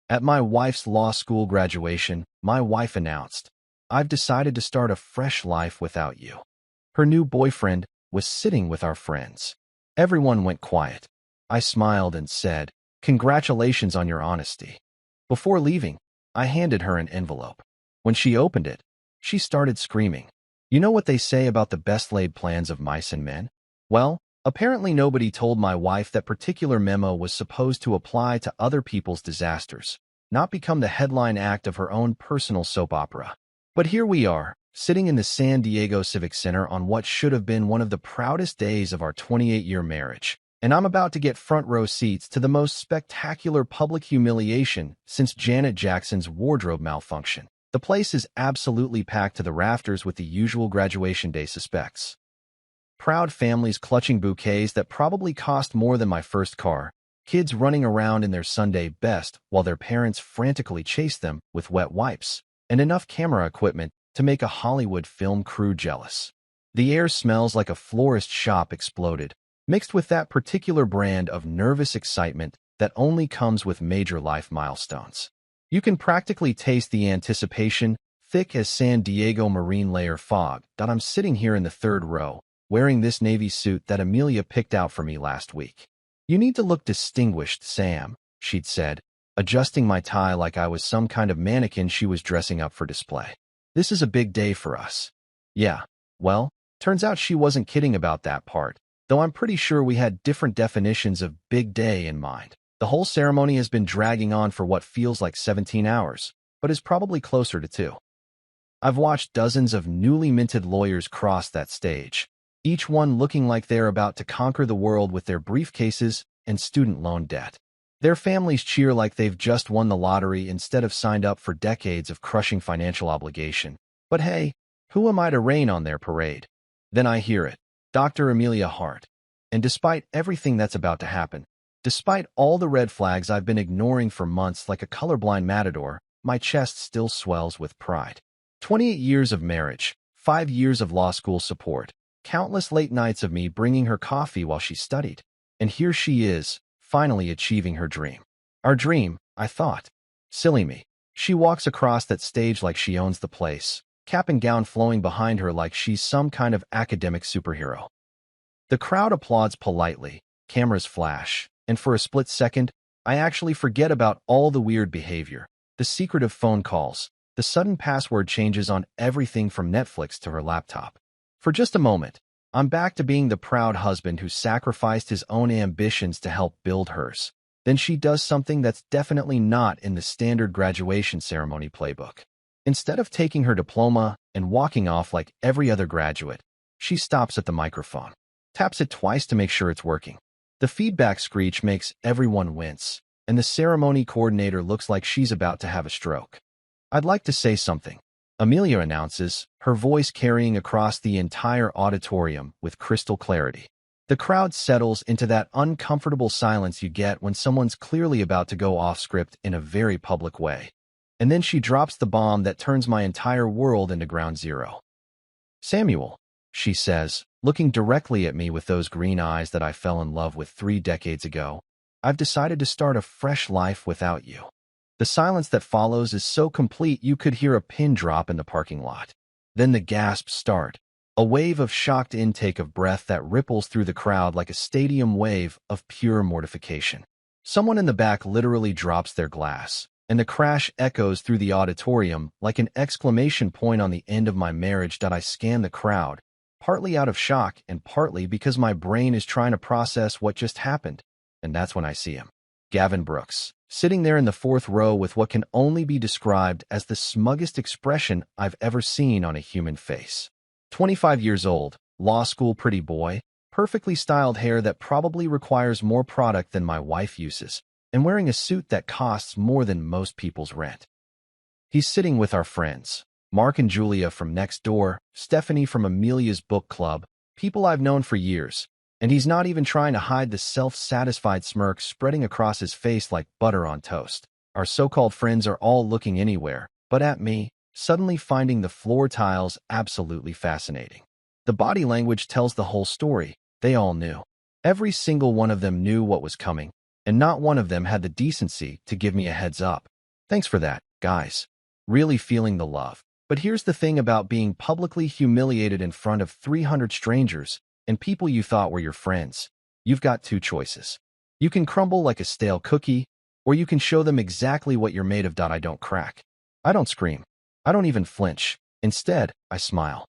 At my wife's law school graduation, my wife announced, "I've decided to start a fresh life without you." Her new boyfriend was sitting with our friends. Everyone went quiet. I smiled and said, "Congratulations on your honesty." Before leaving, I handed her an envelope. When she opened it, she started screaming. You know what they say about the best-laid plans of mice and men? Well, apparently nobody told my wife that particular memo was supposed to apply to other people's disasters, not become the headline act of her own personal soap opera. But here we are, sitting in the San Diego Civic Center on what should have been one of the proudest days of our 28-year marriage, and I'm about to get front-row seats to the most spectacular public humiliation since Janet Jackson's wardrobe malfunction. The place is absolutely packed to the rafters with the usual graduation day suspects. Proud families clutching bouquets that probably cost more than my first car, kids running around in their Sunday best while their parents frantically chase them with wet wipes, and enough camera equipment to make a Hollywood film crew jealous. The air smells like a florist shop exploded, mixed with that particular brand of nervous excitement that only comes with major life milestones. You can practically taste the anticipation, thick as San Diego marine layer fog, that I'm sitting here in the third row, wearing this navy suit that Amelia picked out for me last week. "You need to look distinguished, Sam," she'd said, adjusting my tie like I was some kind of mannequin she was dressing up for display. "This is a big day for us." Yeah, well, turns out she wasn't kidding about that part, though I'm pretty sure we had different definitions of big day in mind. The whole ceremony has been dragging on for what feels like 17 hours, but is probably closer to 2. I've watched dozens of newly minted lawyers cross that stage, each one looking like they're about to conquer the world with their briefcases and student loan debt. Their families cheer like they've just won the lottery instead of signed up for decades of crushing financial obligation. But hey, who am I to rain on their parade? Then I hear it, Dr. Amelia Hart. And despite everything that's about to happen, despite all the red flags I've been ignoring for months like a colorblind matador, my chest still swells with pride. 28 years of marriage, 5 years of law school support, countless late nights of me bringing her coffee while she studied. And here she is, finally achieving her dream. Our dream, I thought. Silly me. She walks across that stage like she owns the place, cap and gown flowing behind her like she's some kind of academic superhero. The crowd applauds politely, cameras flash, and for a split second, I actually forget about all the weird behavior, the secretive phone calls, the sudden password changes on everything from Netflix to her laptop. For just a moment, I'm back to being the proud husband who sacrificed his own ambitions to help build hers. Then she does something that's definitely not in the standard graduation ceremony playbook. Instead of taking her diploma and walking off like every other graduate, she stops at the microphone, taps it twice to make sure it's working. The feedback screech makes everyone wince, and the ceremony coordinator looks like she's about to have a stroke. "I'd like to say something," Amelia announces, her voice carrying across the entire auditorium with crystal clarity. The crowd settles into that uncomfortable silence you get when someone's clearly about to go off script in a very public way. And then she drops the bomb that turns my entire world into ground zero. "Samuel," she says, looking directly at me with those green eyes that I fell in love with 3 decades ago, "I've decided to start a fresh life without you." The silence that follows is so complete you could hear a pin drop in the parking lot. Then the gasps start, a wave of shocked intake of breath that ripples through the crowd like a stadium wave of pure mortification. Someone in the back literally drops their glass, and the crash echoes through the auditorium like an exclamation point on the end of my marriage. I scan the crowd, partly out of shock and partly because my brain is trying to process what just happened. And that's when I see him. Gavin Brooks, sitting there in the 4th row with what can only be described as the smuggest expression I've ever seen on a human face. 25 years old, law school pretty boy, perfectly styled hair that probably requires more product than my wife uses, and wearing a suit that costs more than most people's rent. He's sitting with our friends, Mark and Julia from next door, Stephanie from Amelia's book club, people I've known for years, and he's not even trying to hide the self-satisfied smirk spreading across his face like butter on toast. Our so-called friends are all looking anywhere, but at me, suddenly finding the floor tiles absolutely fascinating. The body language tells the whole story. They all knew. Every single one of them knew what was coming, and not one of them had the decency to give me a heads up. Thanks for that, guys. Really feeling the love. But here's the thing about being publicly humiliated in front of 300 strangers and people you thought were your friends. You've got two choices. You can crumble like a stale cookie, or you can show them exactly what you're made of. I don't crack. I don't scream. I don't even flinch. Instead, I smile.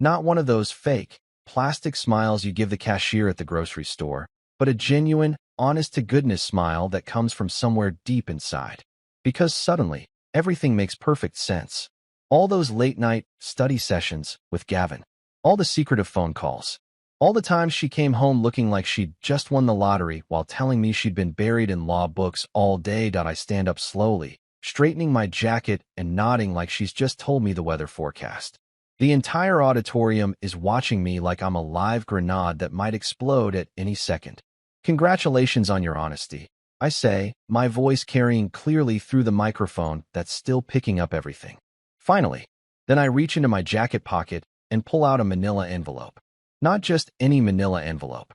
Not one of those fake, plastic smiles you give the cashier at the grocery store, but a genuine, honest-to-goodness smile that comes from somewhere deep inside. Because suddenly, everything makes perfect sense. All those late-night study sessions with Gavin. All the secretive phone calls. All the times she came home looking like she'd just won the lottery while telling me she'd been buried in law books all day. I stand up slowly, straightening my jacket and nodding like she's just told me the weather forecast. The entire auditorium is watching me like I'm a live grenade that might explode at any second. Congratulations on your honesty, I say, my voice carrying clearly through the microphone that's still picking up everything. Finally, then I reach into my jacket pocket and pull out a manila envelope. Not just any manila envelope.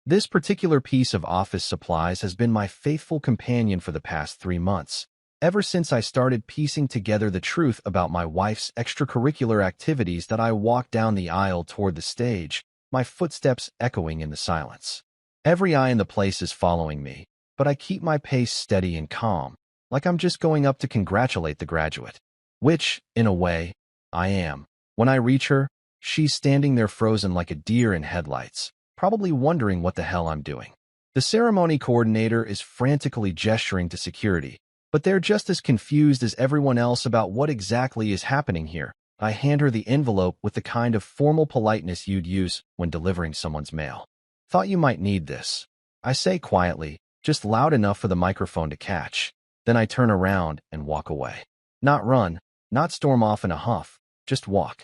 This particular piece of office supplies has been my faithful companion for the past 3 months, ever since I started piecing together the truth about my wife's extracurricular activities. That I walk down the aisle toward the stage, my footsteps echoing in the silence. Every eye in the place is following me, but I keep my pace steady and calm, like I'm just going up to congratulate the graduate. Which, in a way, I am. When I reach her, she's standing there frozen like a deer in headlights, probably wondering what the hell I'm doing. The ceremony coordinator is frantically gesturing to security, but they're just as confused as everyone else about what exactly is happening here. I hand her the envelope with the kind of formal politeness you'd use when delivering someone's mail. Thought you might need this, I say quietly, just loud enough for the microphone to catch. Then I turn around and walk away. Not run, not storm off in a huff, just walk.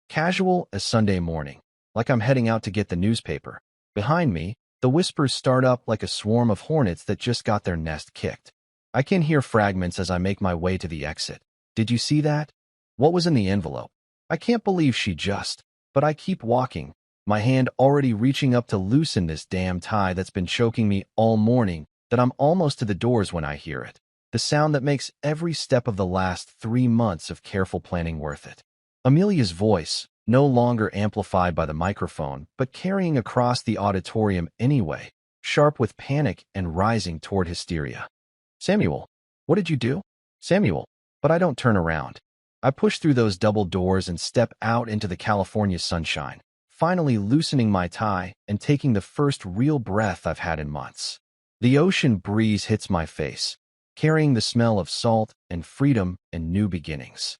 Casual as Sunday morning, like I'm heading out to get the newspaper. Behind me, the whispers start up like a swarm of hornets that just got their nest kicked. I can hear fragments as I make my way to the exit. Did you see that? What was in the envelope? I can't believe she just... But I keep walking, my hand already reaching up to loosen this damn tie that's been choking me all morning, that I'm almost to the doors when I hear it. The sound that makes every step of the last 3 months of careful planning worth it. Amelia's voice, no longer amplified by the microphone, but carrying across the auditorium anyway, sharp with panic and rising toward hysteria. Samuel, what did you do? Samuel, but I don't turn around. I push through those double doors and step out into the California sunshine, finally loosening my tie and taking the first real breath I've had in months. The ocean breeze hits my face, carrying the smell of salt and freedom and new beginnings.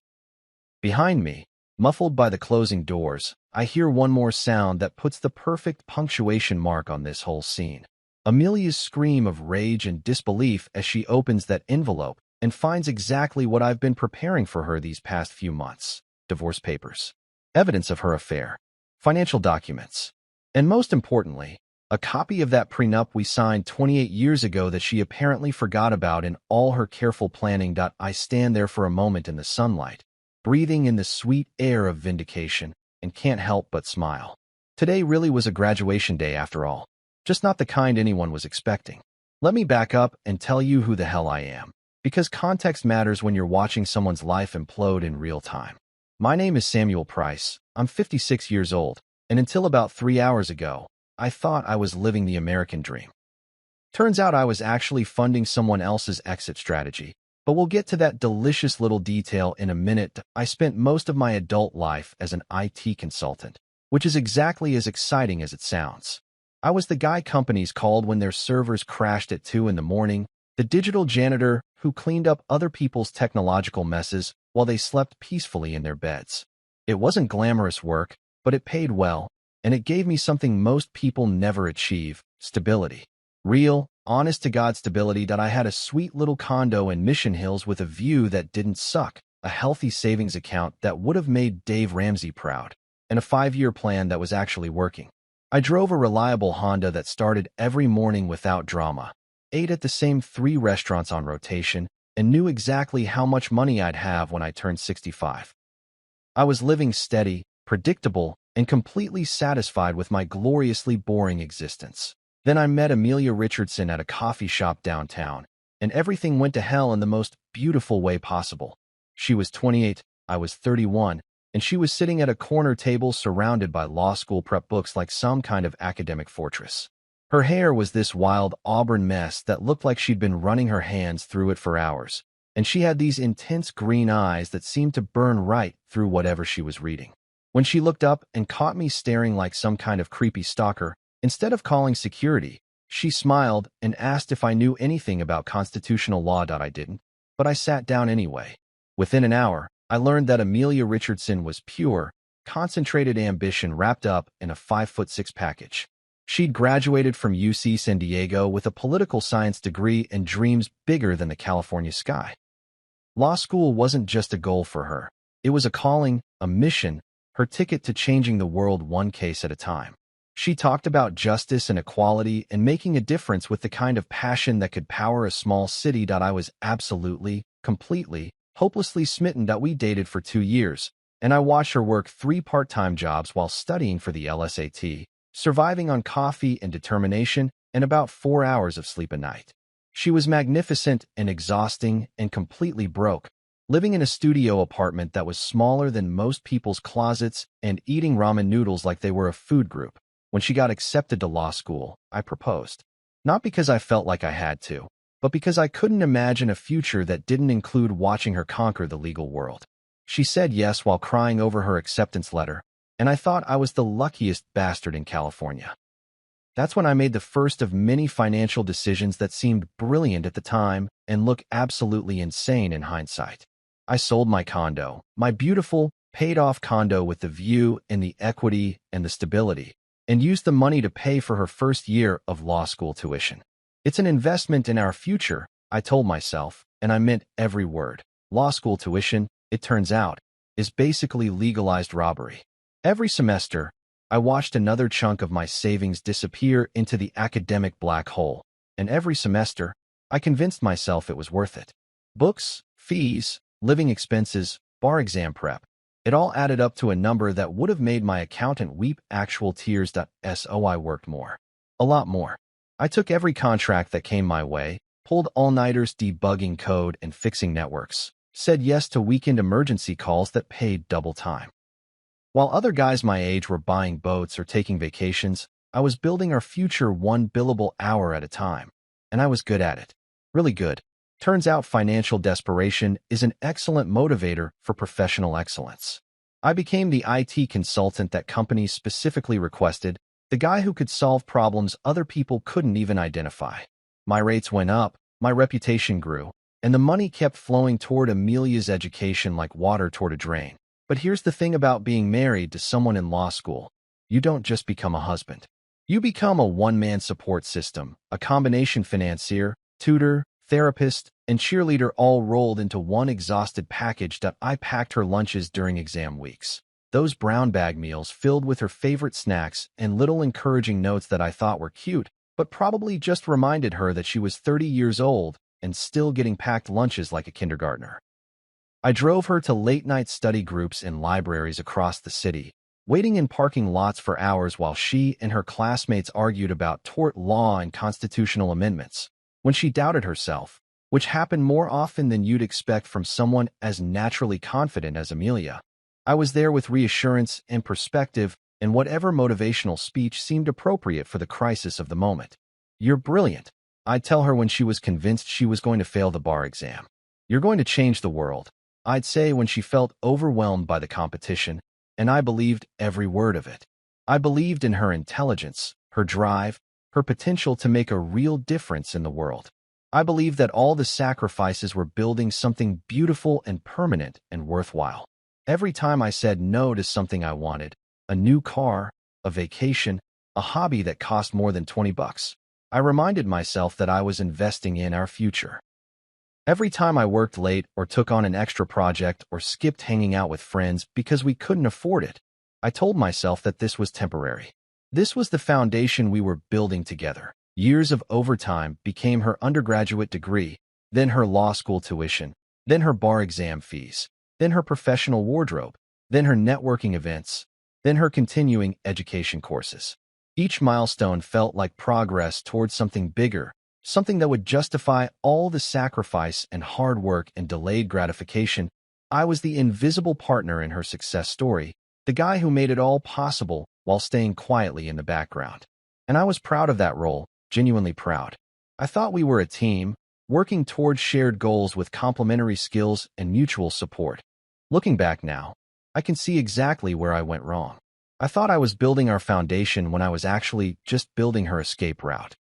Behind me, muffled by the closing doors, I hear one more sound that puts the perfect punctuation mark on this whole scene. Amelia's scream of rage and disbelief as she opens that envelope and finds exactly what I've been preparing for her these past few months. Divorce papers. Evidence of her affair. Financial documents. And most importantly, a copy of that prenup we signed 28 years ago that she apparently forgot about in all her careful planning. I stand there for a moment in the sunlight, breathing in the sweet air of vindication, and can't help but smile. Today really was a graduation day after all, just not the kind anyone was expecting. Let me back up and tell you who the hell I am, because context matters when you're watching someone's life implode in real time. My name is Samuel Price. I'm 56 years old, and until about 3 hours ago, I thought I was living the American dream. Turns out I was actually funding someone else's exit strategy. But we'll get to that delicious little detail in a minute. I spent most of my adult life as an IT consultant, which is exactly as exciting as it sounds. I was the guy companies called when their servers crashed at 2 in the morning, the digital janitor who cleaned up other people's technological messes while they slept peacefully in their beds. It wasn't glamorous work, but it paid well, and it gave me something most people never achieve: stability. Real, honest-to-God stability. That I had a sweet little condo in Mission Hills with a view that didn't suck, a healthy savings account that would have made Dave Ramsey proud, and a 5-year plan that was actually working. I drove a reliable Honda that started every morning without drama, ate at the same 3 restaurants on rotation, and knew exactly how much money I'd have when I turned 65. I was living steady, predictable, and completely satisfied with my gloriously boring existence. Then I met Amelia Richardson at a coffee shop downtown, and everything went to hell in the most beautiful way possible. She was 28, I was 31, and she was sitting at a corner table surrounded by law school prep books like some kind of academic fortress. Her hair was this wild auburn mess that looked like she'd been running her hands through it for hours, and she had these intense green eyes that seemed to burn right through whatever she was reading. When she looked up and caught me staring like some kind of creepy stalker, instead of calling security, she smiled and asked if I knew anything about constitutional law. I didn't, but I sat down anyway. Within an hour, I learned that Amelia Richardson was pure, concentrated ambition wrapped up in a 5'6" package. She'd graduated from UC San Diego with a political science degree and dreams bigger than the California sky. Law school wasn't just a goal for her. It was a calling, a mission, her ticket to changing the world one case at a time. She talked about justice and equality and making a difference with the kind of passion that could power a small city. I was absolutely, completely, hopelessly smitten. We dated for 2 years, and I watched her work 3 part-time jobs while studying for the LSAT, surviving on coffee and determination and about 4 hours of sleep a night. She was magnificent and exhausting and completely broke, living in a studio apartment that was smaller than most people's closets and eating ramen noodles like they were a food group. When she got accepted to law school, I proposed. Not because I felt like I had to, but because I couldn't imagine a future that didn't include watching her conquer the legal world. She said yes while crying over her acceptance letter, and I thought I was the luckiest bastard in California. That's when I made the first of many financial decisions that seemed brilliant at the time and look absolutely insane in hindsight. I sold my condo, my beautiful, paid-off condo with the view and the equity and the stability, and used the money to pay for her first year of law school tuition. It's an investment in our future, I told myself, and I meant every word. Law school tuition, it turns out, is basically legalized robbery. Every semester, I watched another chunk of my savings disappear into the academic black hole, and every semester, I convinced myself it was worth it. Books, fees, living expenses, bar exam prep. It all added up to a number that would have made my accountant weep actual tears. So I worked more. A lot more. I took every contract that came my way, pulled all-nighters debugging code and fixing networks, said yes to weekend emergency calls that paid double time. While other guys my age were buying boats or taking vacations, I was building our future one billable hour at a time. And I was good at it. Really good. Turns out financial desperation is an excellent motivator for professional excellence. I became the IT consultant that companies specifically requested, the guy who could solve problems other people couldn't even identify. My rates went up, my reputation grew, and the money kept flowing toward Amelia's education like water toward a drain. But here's the thing about being married to someone in law school. You don't just become a husband. You become a one-man support system, a combination financier, tutor, therapist, and cheerleader all rolled into one exhausted package. I packed her lunches during exam weeks. Those brown bag meals filled with her favorite snacks and little encouraging notes that I thought were cute, but probably just reminded her that she was 30 years old and still getting packed lunches like a kindergartner. I drove her to late-night study groups in libraries across the city, waiting in parking lots for hours while she and her classmates argued about tort law and constitutional amendments. When she doubted herself, which happened more often than you'd expect from someone as naturally confident as Amelia, I was there with reassurance and perspective and whatever motivational speech seemed appropriate for the crisis of the moment. You're brilliant, I'd tell her when she was convinced she was going to fail the bar exam. You're going to change the world, I'd say when she felt overwhelmed by the competition, and I believed every word of it. I believed in her intelligence, her drive, her potential to make a real difference in the world. I believed that all the sacrifices were building something beautiful and permanent and worthwhile. Every time I said no to something I wanted, a new car, a vacation, a hobby that cost more than $20, I reminded myself that I was investing in our future. Every time I worked late or took on an extra project or skipped hanging out with friends because we couldn't afford it, I told myself that this was temporary. This was the foundation we were building together. Years of overtime became her undergraduate degree, then her law school tuition, then her bar exam fees, then her professional wardrobe, then her networking events, then her continuing education courses. Each milestone felt like progress towards something bigger, something that would justify all the sacrifice and hard work and delayed gratification. I was the invisible partner in her success story, the guy who made it all possible while staying quietly in the background. And I was proud of that role, genuinely proud. I thought we were a team, working towards shared goals with complementary skills and mutual support. Looking back now, I can see exactly where I went wrong. I thought I was building our foundation when I was actually just building her escape route.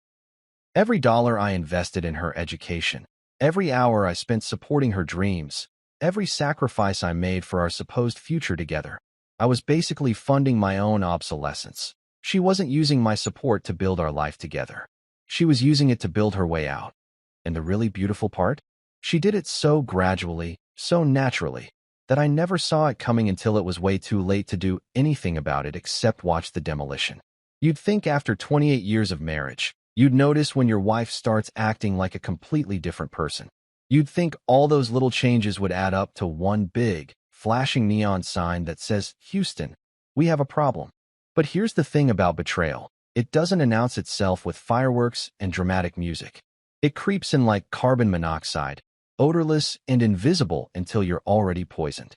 Every dollar I invested in her education, every hour I spent supporting her dreams, every sacrifice I made for our supposed future together, I was basically funding my own obsolescence. She wasn't using my support to build our life together. She was using it to build her way out. And the really beautiful part? She did it so gradually, so naturally, that I never saw it coming until it was way too late to do anything about it except watch the demolition. You'd think after 28 years of marriage, you'd notice when your wife starts acting like a completely different person. You'd think all those little changes would add up to one big, flashing neon sign that says, "Houston, we have a problem." But here's the thing about betrayal. It doesn't announce itself with fireworks and dramatic music. It creeps in like carbon monoxide, odorless and invisible until you're already poisoned.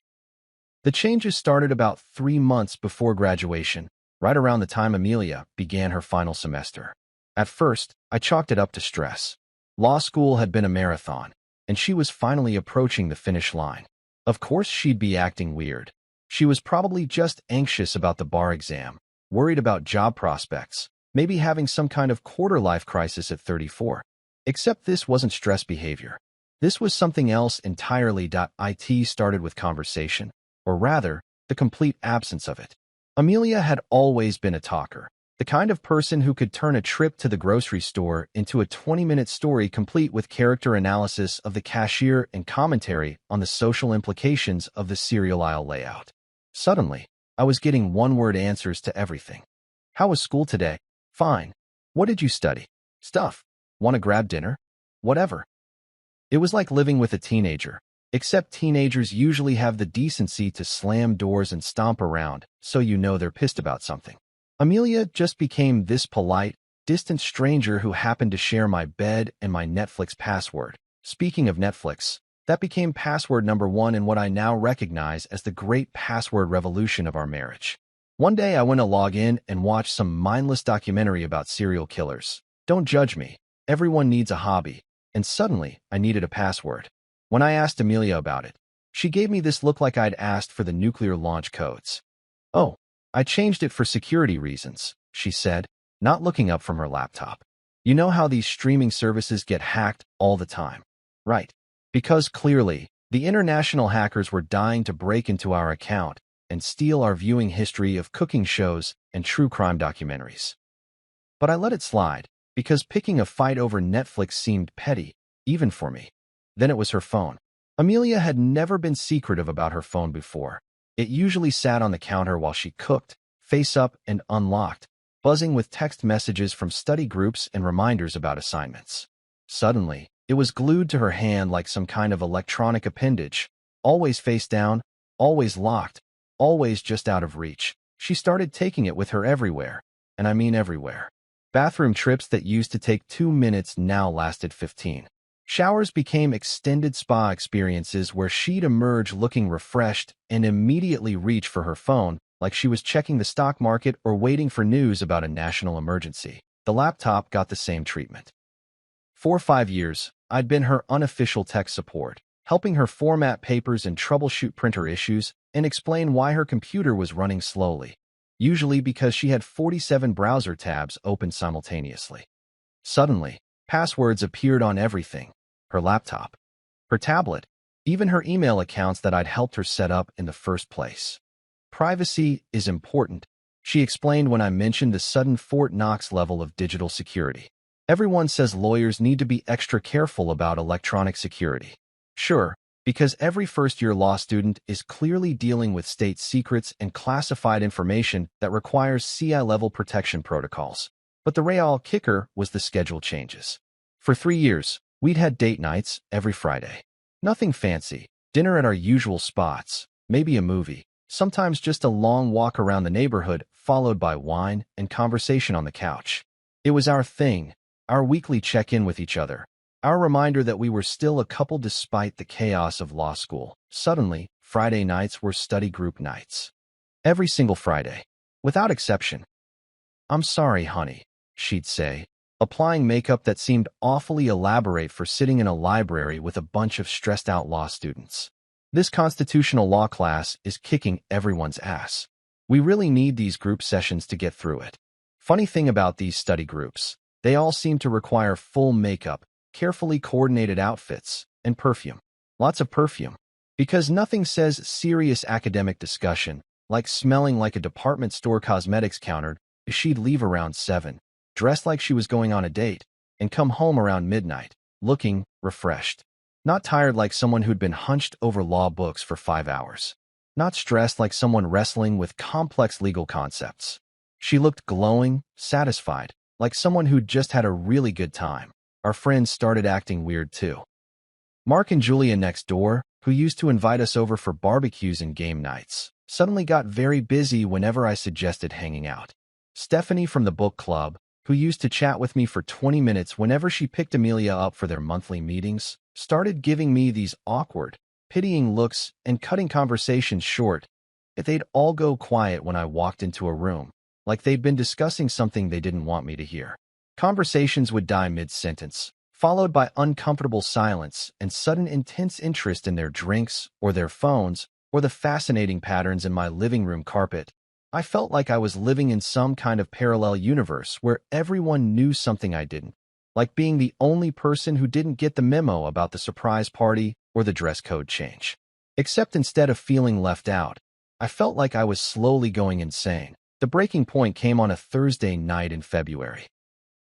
The changes started about 3 months before graduation, right around the time Amelia began her final semester. At first, I chalked it up to stress. Law school had been a marathon, and she was finally approaching the finish line. Of course she'd be acting weird. She was probably just anxious about the bar exam, worried about job prospects, maybe having some kind of quarter-life crisis at 34. Except this wasn't stress behavior. This was something else entirely. It started with conversation, or rather, the complete absence of it. Amelia had always been a talker, the kind of person who could turn a trip to the grocery store into a 20-minute story complete with character analysis of the cashier and commentary on the social implications of the cereal aisle layout. Suddenly, I was getting one-word answers to everything. How was school today? Fine. What did you study? Stuff. Want to grab dinner? Whatever. It was like living with a teenager, except teenagers usually have the decency to slam doors and stomp around, so you know they're pissed about something. Amelia just became this polite, distant stranger who happened to share my bed and my Netflix password. Speaking of Netflix, that became password number 1 in what I now recognize as the great password revolution of our marriage. One day I went to log in and watch some mindless documentary about serial killers. Don't judge me. Everyone needs a hobby. And suddenly, I needed a password. When I asked Amelia about it, she gave me this look like I'd asked for the nuclear launch codes. "Oh, I changed it for security reasons," she said, not looking up from her laptop. "You know how these streaming services get hacked all the time, right? Because clearly, the international hackers were dying to break into our account and steal our viewing history of cooking shows and true crime documentaries." But I let it slide, because picking a fight over Netflix seemed petty, even for me. Then it was her phone. Amelia had never been secretive about her phone before. It usually sat on the counter while she cooked, face up and unlocked, buzzing with text messages from study groups and reminders about assignments. Suddenly, it was glued to her hand like some kind of electronic appendage, always face down, always locked, always just out of reach. She started taking it with her everywhere, and I mean everywhere. Bathroom trips that used to take 2 minutes now lasted 15. Showers became extended spa experiences where she'd emerge looking refreshed and immediately reach for her phone like she was checking the stock market or waiting for news about a national emergency. The laptop got the same treatment. For 5 years, I'd been her unofficial tech support, helping her format papers and troubleshoot printer issues and explain why her computer was running slowly, usually because she had 47 browser tabs open simultaneously. Suddenly, passwords appeared on everything: her laptop, her tablet, even her email accounts that I'd helped her set up in the first place. "Privacy is important," she explained when I mentioned the sudden Fort Knox level of digital security. "Everyone says lawyers need to be extra careful about electronic security." Sure, because every first-year law student is clearly dealing with state secrets and classified information that requires CI-level protection protocols. But the real kicker was the schedule changes. For 3 years, we'd had date nights every Friday. Nothing fancy, dinner at our usual spots, maybe a movie, sometimes just a long walk around the neighborhood followed by wine and conversation on the couch. It was our thing, our weekly check-in with each other, our reminder that we were still a couple despite the chaos of law school. Suddenly, Friday nights were study group nights. Every single Friday, without exception. "I'm sorry, honey," she'd say, applying makeup that seemed awfully elaborate for sitting in a library with a bunch of stressed-out law students. "This constitutional law class is kicking everyone's ass. We really need these group sessions to get through it." Funny thing about these study groups, they all seem to require full makeup, carefully coordinated outfits, and perfume. Lots of perfume. Because nothing says serious academic discussion, like smelling like a department store cosmetics counter. She'd leave around 7, dressed like she was going on a date, and come home around midnight, looking refreshed. Not tired like someone who'd been hunched over law books for 5 hours. Not stressed like someone wrestling with complex legal concepts. She looked glowing, satisfied, like someone who'd just had a really good time. Our friends started acting weird too. Mark and Julia next door, who used to invite us over for barbecues and game nights, suddenly got very busy whenever I suggested hanging out. Stephanie from the book club, who used to chat with me for 20 minutes whenever she picked Amelia up for their monthly meetings, started giving me these awkward, pitying looks and cutting conversations short. They'd all go quiet when I walked into a room, like they'd been discussing something they didn't want me to hear. Conversations would die mid-sentence, followed by uncomfortable silence and sudden intense interest in their drinks or their phones or the fascinating patterns in my living room carpet. I felt like I was living in some kind of parallel universe where everyone knew something I didn't, like being the only person who didn't get the memo about the surprise party or the dress code change. Except instead of feeling left out, I felt like I was slowly going insane. The breaking point came on a Thursday night in February.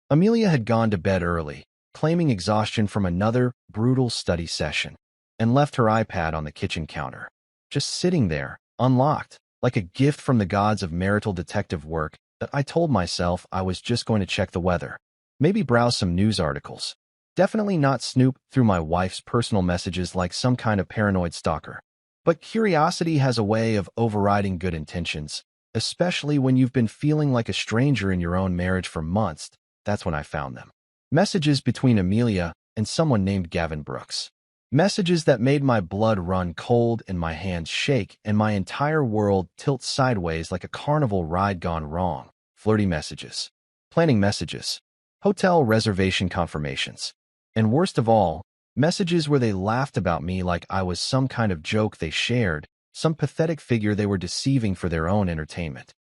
Amelia had gone to bed early, claiming exhaustion from another brutal study session, and left her iPad on the kitchen counter, just sitting there, unlocked, like a gift from the gods of marital detective work. That I told myself I was just going to check the weather, maybe browse some news articles. Definitely not snoop through my wife's personal messages like some kind of paranoid stalker. But curiosity has a way of overriding good intentions, especially when you've been feeling like a stranger in your own marriage for months. That's when I found them. Messages between Amelia and someone named Gavin Brooks. Messages that made my blood run cold and my hands shake and my entire world tilt sideways like a carnival ride gone wrong. Flirty messages. Planning messages. Hotel reservation confirmations. And worst of all, messages where they laughed about me like I was some kind of joke they shared, some pathetic figure they were deceiving for their own entertainment.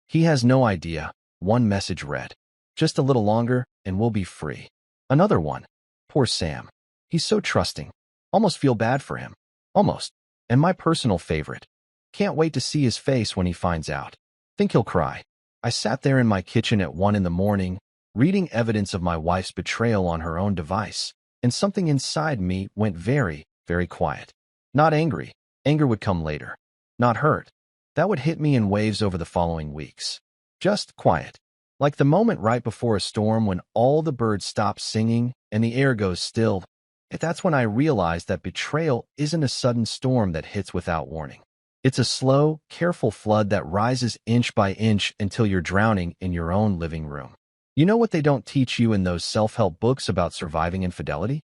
"He has no idea," one message read. "Just a little longer, and we'll be free." Another one. "Poor Sam. He's so trusting. Almost feel bad for him. Almost." And my personal favorite. "Can't wait to see his face when he finds out. Think he'll cry." I sat there in my kitchen at 1 in the morning, reading evidence of my wife's betrayal on her own device, and something inside me went very, very quiet. Not angry. Anger would come later. Not hurt. That would hit me in waves over the following weeks. Just quiet. Like the moment right before a storm when all the birds stop singing and the air goes still. That's when I realized that betrayal isn't a sudden storm that hits without warning. It's a slow, careful flood that rises inch by inch until you're drowning in your own living room. You know what they don't teach you in those self-help books about surviving infidelity?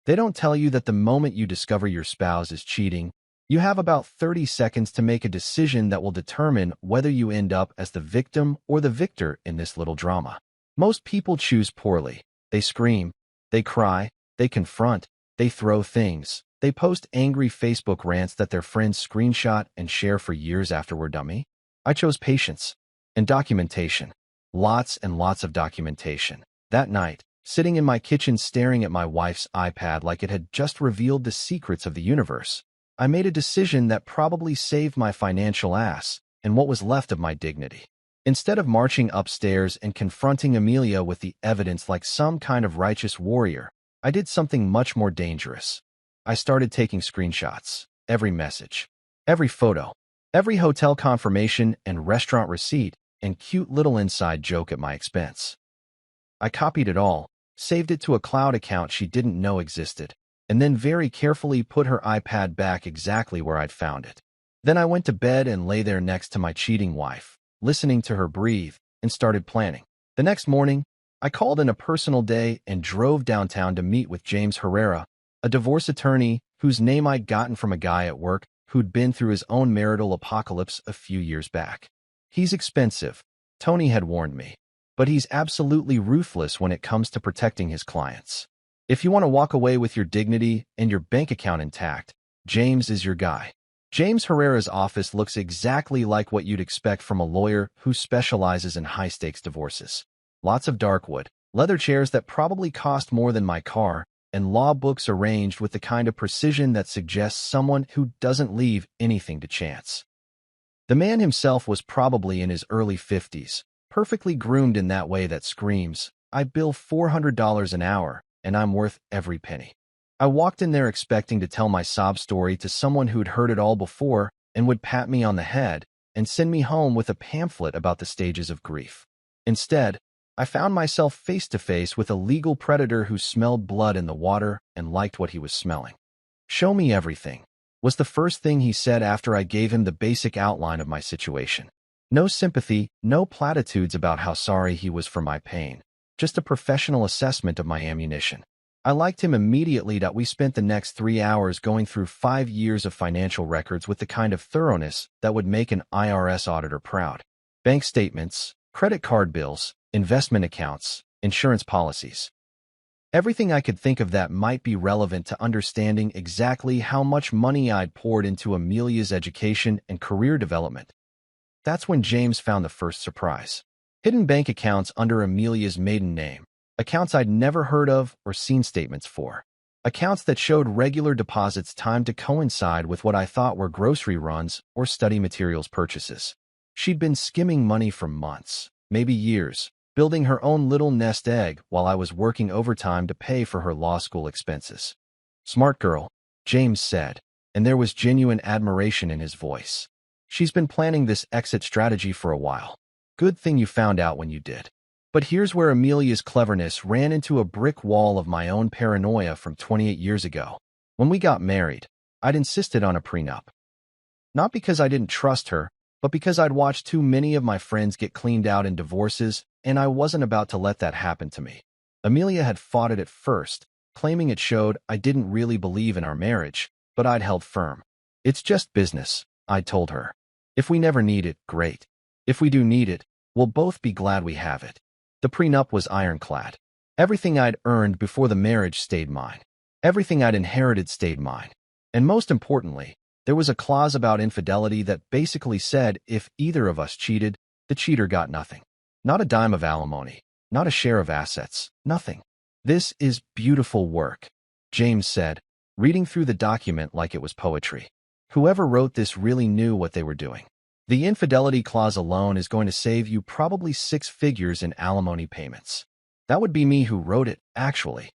They don't tell you that the moment you discover your spouse is cheating, you have about 30 seconds to make a decision that will determine whether you end up as the victim or the victor in this little drama. Most people choose poorly. They scream, they cry, they confront, they throw things, they post angry Facebook rants that their friends screenshot and share for years afterward. Dummy. I chose patience and documentation. Lots and lots of documentation. That night, sitting in my kitchen staring at my wife's iPad like it had just revealed the secrets of the universe, I made a decision that probably saved my financial ass and what was left of my dignity. Instead of marching upstairs and confronting Amelia with the evidence like some kind of righteous warrior, I did something much more dangerous. I started taking screenshots. Every message, every photo, every hotel confirmation and restaurant receipt, and cute little inside joke at my expense. I copied it all, saved it to a cloud account she didn't know existed, and then very carefully put her iPad back exactly where I'd found it. Then I went to bed and lay there next to my cheating wife, listening to her breathe, and started planning. The next morning, I called in a personal day and drove downtown to meet with James Herrera, a divorce attorney whose name I'd gotten from a guy at work who'd been through his own marital apocalypse a few years back. He's expensive, Tony had warned me, but he's absolutely ruthless when it comes to protecting his clients. If you want to walk away with your dignity and your bank account intact, James is your guy. James Herrera's office looks exactly like what you'd expect from a lawyer who specializes in high-stakes divorces. Lots of dark wood, leather chairs that probably cost more than my car, and law books arranged with the kind of precision that suggests someone who doesn't leave anything to chance. The man himself was probably in his early 50s, perfectly groomed in that way that screams, "I bill $400 an hour, and I'm worth every penny." I walked in there expecting to tell my sob story to someone who'd heard it all before and would pat me on the head and send me home with a pamphlet about the stages of grief. Instead, I found myself face to face with a legal predator who smelled blood in the water and liked what he was smelling. "Show me everything," was the first thing he said after I gave him the basic outline of my situation. No sympathy, no platitudes about how sorry he was for my pain, just a professional assessment of my ammunition. I liked him immediately that we spent the next 3 hours going through 5 years of financial records with the kind of thoroughness that would make an IRS auditor proud. Bank statements, credit card bills, investment accounts, insurance policies. Everything I could think of that might be relevant to understanding exactly how much money I'd poured into Amelia's education and career development. That's when James found the first surprise. Hidden bank accounts under Amelia's maiden name. Accounts I'd never heard of or seen statements for. Accounts that showed regular deposits timed to coincide with what I thought were grocery runs or study materials purchases. She'd been skimming money for months, maybe years, building her own little nest egg while I was working overtime to pay for her law school expenses. "Smart girl," James said, and there was genuine admiration in his voice. "She's been planning this exit strategy for a while. Good thing you found out when you did." But here's where Amelia's cleverness ran into a brick wall of my own paranoia from 28 years ago. When we got married, I'd insisted on a prenup. Not because I didn't trust her, but because I'd watched too many of my friends get cleaned out in divorces, and I wasn't about to let that happen to me. Amelia had fought it at first, claiming it showed I didn't really believe in our marriage, but I'd held firm. "It's just business," I told her. "If we never need it, great. If we do need it, we'll both be glad we have it." The prenup was ironclad. Everything I'd earned before the marriage stayed mine. Everything I'd inherited stayed mine. And most importantly, there was a clause about infidelity that basically said if either of us cheated, the cheater got nothing. Not a dime of alimony, not a share of assets, nothing. "This is beautiful work," James said, reading through the document like it was poetry. "Whoever wrote this really knew what they were doing. The infidelity clause alone is going to save you probably 6 figures in alimony payments." That would be me who wrote it, actually.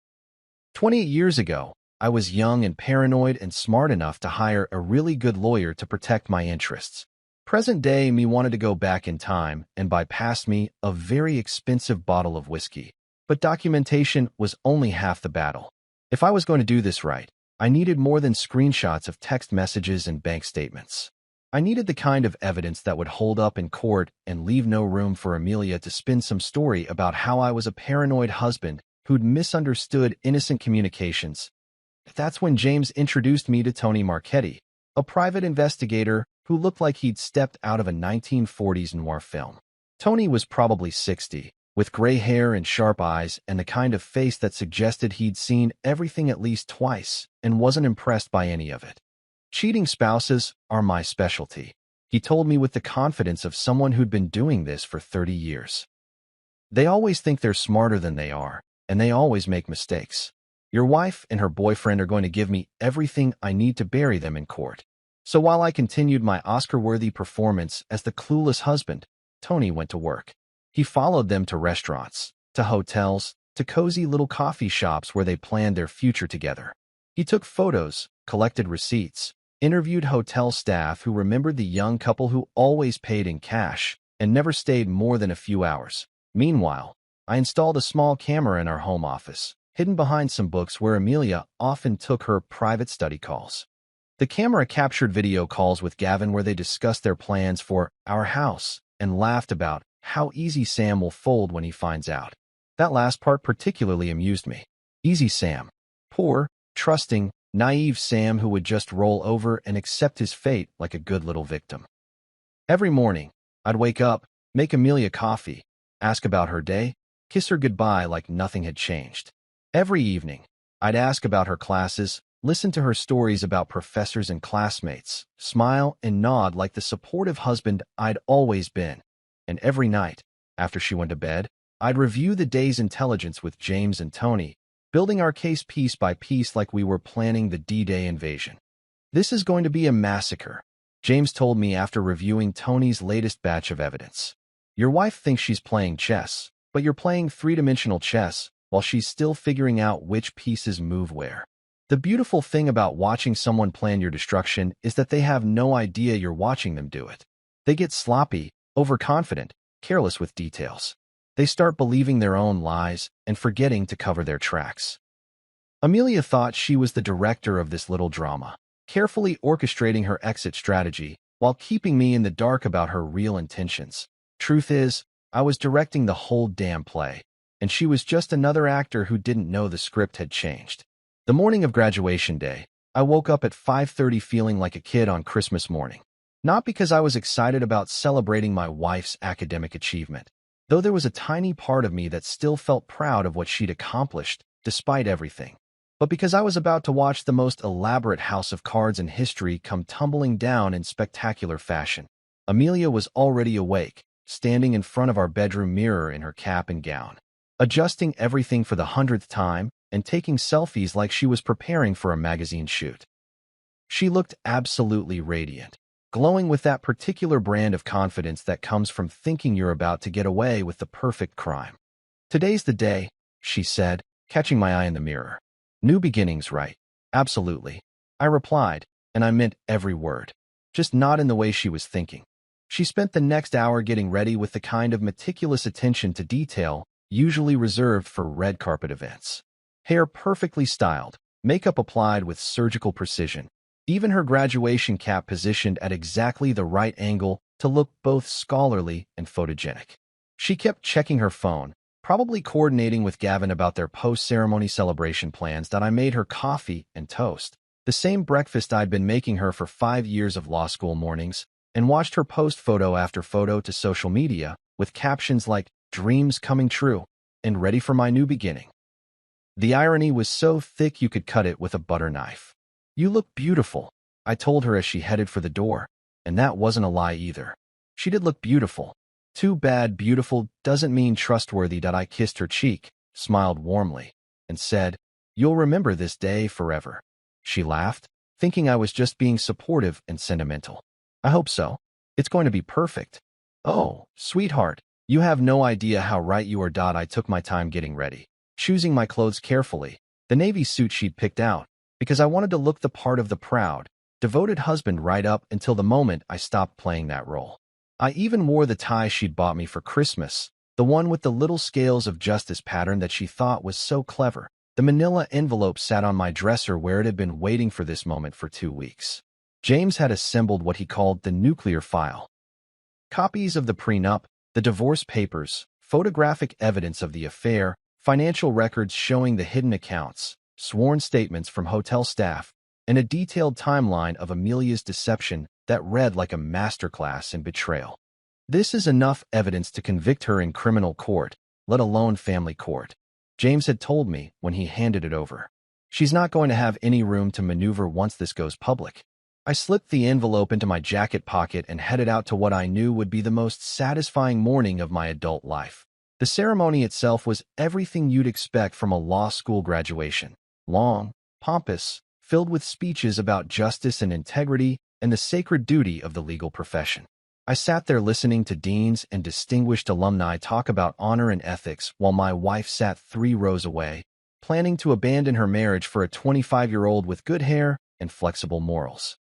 28 years ago, I was young and paranoid and smart enough to hire a really good lawyer to protect my interests. Present day me wanted to go back in time and buy past me a very expensive bottle of whiskey. But documentation was only half the battle. If I was going to do this right, I needed more than screenshots of text messages and bank statements. I needed the kind of evidence that would hold up in court and leave no room for Amelia to spin some story about how I was a paranoid husband who'd misunderstood innocent communications. That's when James introduced me to Tony Marchetti, a private investigator who looked like he'd stepped out of a 1940s noir film. Tony was probably 60, with gray hair and sharp eyes and the kind of face that suggested he'd seen everything at least twice and wasn't impressed by any of it. "Cheating spouses are my specialty," he told me with the confidence of someone who'd been doing this for 30 years. "They always think they're smarter than they are, and they always make mistakes. Your wife and her boyfriend are going to give me everything I need to bury them in court." So while I continued my Oscar-worthy performance as the clueless husband, Tony went to work. He followed them to restaurants, to hotels, to cozy little coffee shops where they planned their future together. He took photos, collected receipts, interviewed hotel staff who remembered the young couple who always paid in cash and never stayed more than a few hours. Meanwhile, I installed a small camera in our home office, hidden behind some books where Amelia often took her private study calls. The camera captured video calls with Gavin where they discussed their plans for our house and laughed about how easy Sam will fold when he finds out. That last part particularly amused me. Easy Sam. Poor, trusting, naive Sam who would just roll over and accept his fate like a good little victim. Every morning, I'd wake up, make Amelia coffee, ask about her day, kiss her goodbye like nothing had changed. Every evening, I'd ask about her classes, listen to her stories about professors and classmates, smile and nod like the supportive husband I'd always been. And every night, after she went to bed, I'd review the day's intelligence with James and Tony, building our case piece by piece like we were planning the D-Day invasion. This is going to be a massacre, James told me after reviewing Tony's latest batch of evidence. Your wife thinks she's playing chess, but you're playing three-dimensional chess while she's still figuring out which pieces move where. The beautiful thing about watching someone plan your destruction is that they have no idea you're watching them do it. They get sloppy, overconfident, careless with details. They start believing their own lies and forgetting to cover their tracks. Amelia thought she was the director of this little drama, carefully orchestrating her exit strategy while keeping me in the dark about her real intentions. Truth is, I was directing the whole damn play, and she was just another actor who didn't know the script had changed. The morning of graduation day, I woke up at 5:30 feeling like a kid on Christmas morning. Not because I was excited about celebrating my wife's academic achievement, though there was a tiny part of me that still felt proud of what she'd accomplished, despite everything. But because I was about to watch the most elaborate house of cards in history come tumbling down in spectacular fashion. Amelia was already awake, standing in front of our bedroom mirror in her cap and gown, adjusting everything for the 100th time and taking selfies like she was preparing for a magazine shoot. She looked absolutely radiant, glowing with that particular brand of confidence that comes from thinking you're about to get away with the perfect crime. Today's the day, she said, catching my eye in the mirror. New beginnings, right? Absolutely. I replied, and I meant every word, just not in the way she was thinking. She spent the next hour getting ready with the kind of meticulous attention to detail usually reserved for red carpet events. Hair perfectly styled, makeup applied with surgical precision, even her graduation cap positioned at exactly the right angle to look both scholarly and photogenic. She kept checking her phone, probably coordinating with Gavin about their post-ceremony celebration plans that I made her coffee and toast, the same breakfast I'd been making her for 5 years of law school mornings, and watched her post photo after photo to social media with captions like, "Dreams coming true," and "Ready for my new beginning." The irony was so thick you could cut it with a butter knife. "You look beautiful," I told her as she headed for the door, and that wasn't a lie either. She did look beautiful. Too bad beautiful doesn't mean trustworthy. I kissed her cheek, smiled warmly, and said, "You'll remember this day forever." She laughed, thinking I was just being supportive and sentimental. "I hope so. It's going to be perfect." "Oh, sweetheart, you have no idea how right you are." I took my time getting ready, choosing my clothes carefully, the navy suit she'd picked out, because I wanted to look the part of the proud, devoted husband right up until the moment I stopped playing that role. I even wore the tie she'd bought me for Christmas, the one with the little scales of justice pattern that she thought was so clever. The manila envelope sat on my dresser where it had been waiting for this moment for 2 weeks. James had assembled what he called the nuclear file. Copies of the prenup, the divorce papers, photographic evidence of the affair, financial records showing the hidden accounts, sworn statements from hotel staff, and a detailed timeline of Amelia's deception that read like a masterclass in betrayal. "This is enough evidence to convict her in criminal court, let alone family court," James had told me when he handed it over. "She's not going to have any room to maneuver once this goes public." I slipped the envelope into my jacket pocket and headed out to what I knew would be the most satisfying morning of my adult life. The ceremony itself was everything you'd expect from a law school graduation. Long, pompous, filled with speeches about justice and integrity and the sacred duty of the legal profession. I sat there listening to deans and distinguished alumni talk about honor and ethics while my wife sat 3 rows away, planning to abandon her marriage for a 25-year-old with good hair and flexible morals.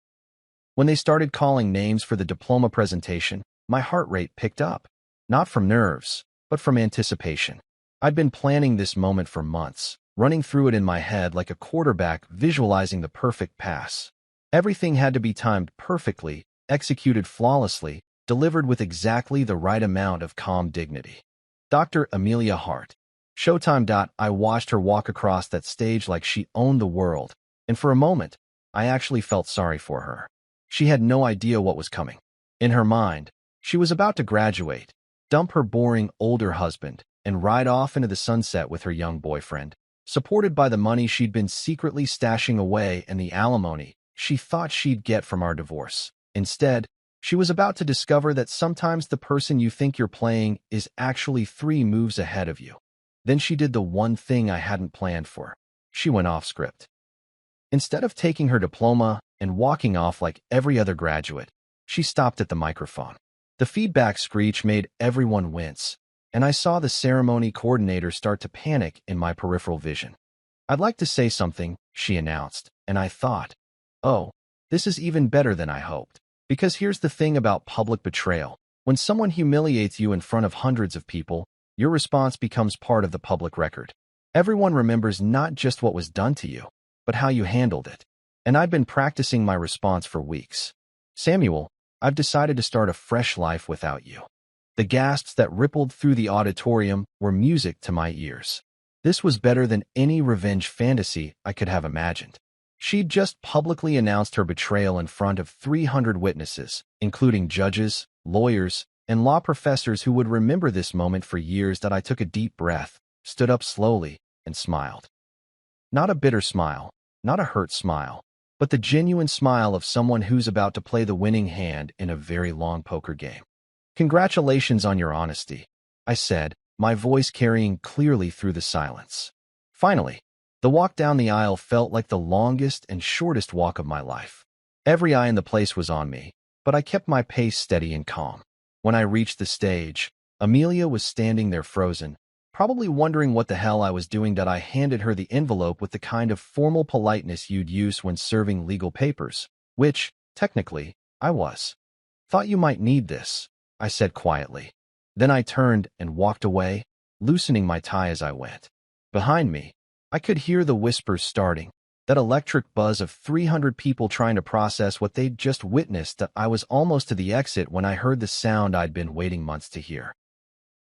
When they started calling names for the diploma presentation, my heart rate picked up, not from nerves, but from anticipation. I'd been planning this moment for months, running through it in my head like a quarterback visualizing the perfect pass. Everything had to be timed perfectly, executed flawlessly, delivered with exactly the right amount of calm dignity. Dr. Amelia Hart. Showtime. I watched her walk across that stage like she owned the world, and for a moment, I actually felt sorry for her. She had no idea what was coming. In her mind, she was about to graduate, dump her boring older husband, and ride off into the sunset with her young boyfriend, supported by the money she'd been secretly stashing away and the alimony she thought she'd get from our divorce. Instead, she was about to discover that sometimes the person you think you're playing is actually 3 moves ahead of you. Then she did the one thing I hadn't planned for. She went off script. Instead of taking her diploma and walking off like every other graduate, she stopped at the microphone. The feedback screech made everyone wince, and I saw the ceremony coordinator start to panic in my peripheral vision. "I'd like to say something," she announced, and I thought, oh, this is even better than I hoped. Because here's the thing about public betrayal. When someone humiliates you in front of hundreds of people, your response becomes part of the public record. Everyone remembers not just what was done to you, but how you handled it. And I've been practicing my response for weeks. "Samuel, I've decided to start a fresh life without you." The gasps that rippled through the auditorium were music to my ears. This was better than any revenge fantasy I could have imagined. She'd just publicly announced her betrayal in front of 300 witnesses, including judges, lawyers, and law professors who would remember this moment for years. That I took a deep breath, stood up slowly, and smiled. Not a bitter smile, not a hurt smile, but the genuine smile of someone who's about to play the winning hand in a very long poker game. "Congratulations on your honesty," I said, my voice carrying clearly through the silence. Finally, the walk down the aisle felt like the longest and shortest walk of my life. Every eye in the place was on me, but I kept my pace steady and calm. When I reached the stage, Amelia was standing there frozen, probably wondering what the hell I was doing. That I handed her the envelope with the kind of formal politeness you'd use when serving legal papers, which, technically, I was. "Thought you might need this," I said quietly. Then I turned and walked away, loosening my tie as I went. Behind me, I could hear the whispers starting, that electric buzz of 300 people trying to process what they'd just witnessed. That I was almost to the exit when I heard the sound I'd been waiting months to hear.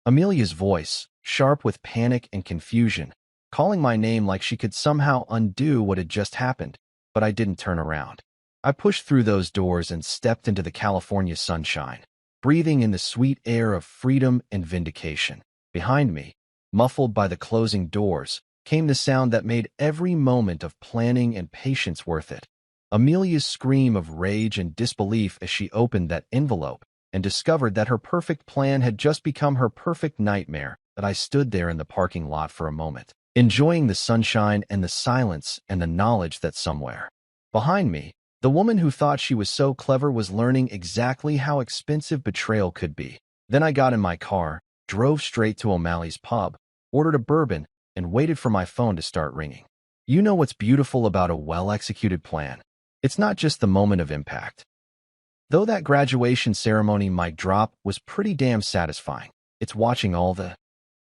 Amelia's voice, sharp with panic and confusion, calling my name like she could somehow undo what had just happened, but I didn't turn around. I pushed through those doors and stepped into the California sunshine, breathing in the sweet air of freedom and vindication. Behind me, muffled by the closing doors, came the sound that made every moment of planning and patience worth it. Amelia's scream of rage and disbelief as she opened that envelope and discovered that her perfect plan had just become her perfect nightmare. That I stood there in the parking lot for a moment, enjoying the sunshine and the silence and the knowledge that somewhere behind me, the woman who thought she was so clever was learning exactly how expensive betrayal could be. Then I got in my car, drove straight to O'Malley's pub, ordered a bourbon, and waited for my phone to start ringing. You know what's beautiful about a well-executed plan? It's not just the moment of impact. Though that graduation ceremony mic drop was pretty damn satisfying, it's watching all the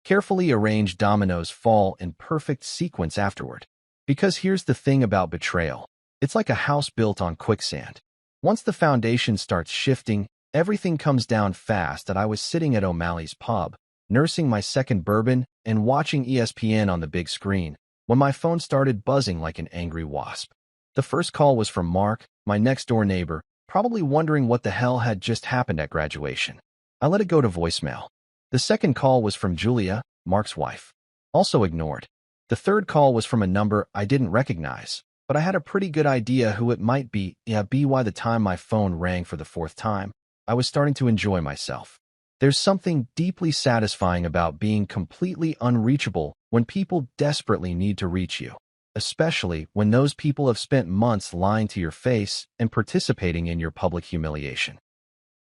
carefully arranged dominoes fall in perfect sequence afterward. Because here's the thing about betrayal. It's like a house built on quicksand. Once the foundation starts shifting, everything comes down fast. That I was sitting at O'Malley's pub, nursing my second bourbon and watching ESPN on the big screen, when my phone started buzzing like an angry wasp. The first call was from Mark, my next-door neighbor, probably wondering what the hell had just happened at graduation. I let it go to voicemail. The second call was from Julia, Mark's wife. Also ignored. The third call was from a number I didn't recognize, but I had a pretty good idea who it might be. By the time my phone rang for the fourth time, I was starting to enjoy myself. There's something deeply satisfying about being completely unreachable when people desperately need to reach you, especially when those people have spent months lying to your face and participating in your public humiliation.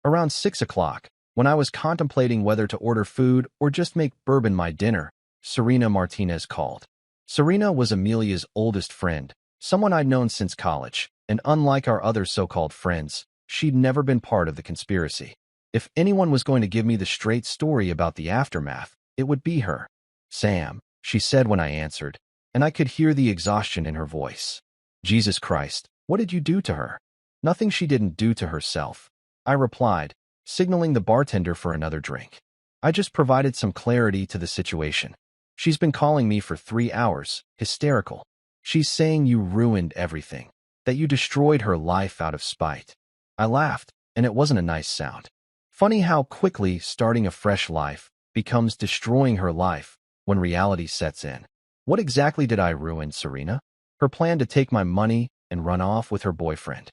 Around 6 o'clock, when I was contemplating whether to order food or just make bourbon my dinner, Serena Martinez called. Serena was Amelia's oldest friend, someone I'd known since college, and unlike our other so-called friends, she'd never been part of the conspiracy. If anyone was going to give me the straight story about the aftermath, it would be her. "Sam," she said when I answered, and I could hear the exhaustion in her voice. "Jesus Christ, what did you do to her?" "Nothing she didn't do to herself," I replied, signaling the bartender for another drink. "I just provided some clarity to the situation." She's been calling me for 3 hours, hysterical. She's saying you ruined everything, that you destroyed her life out of spite. I laughed, and it wasn't a nice sound. Funny how quickly starting a fresh life becomes destroying her life when reality sets in. What exactly did I ruin, Serena? Her plan to take my money and run off with her boyfriend.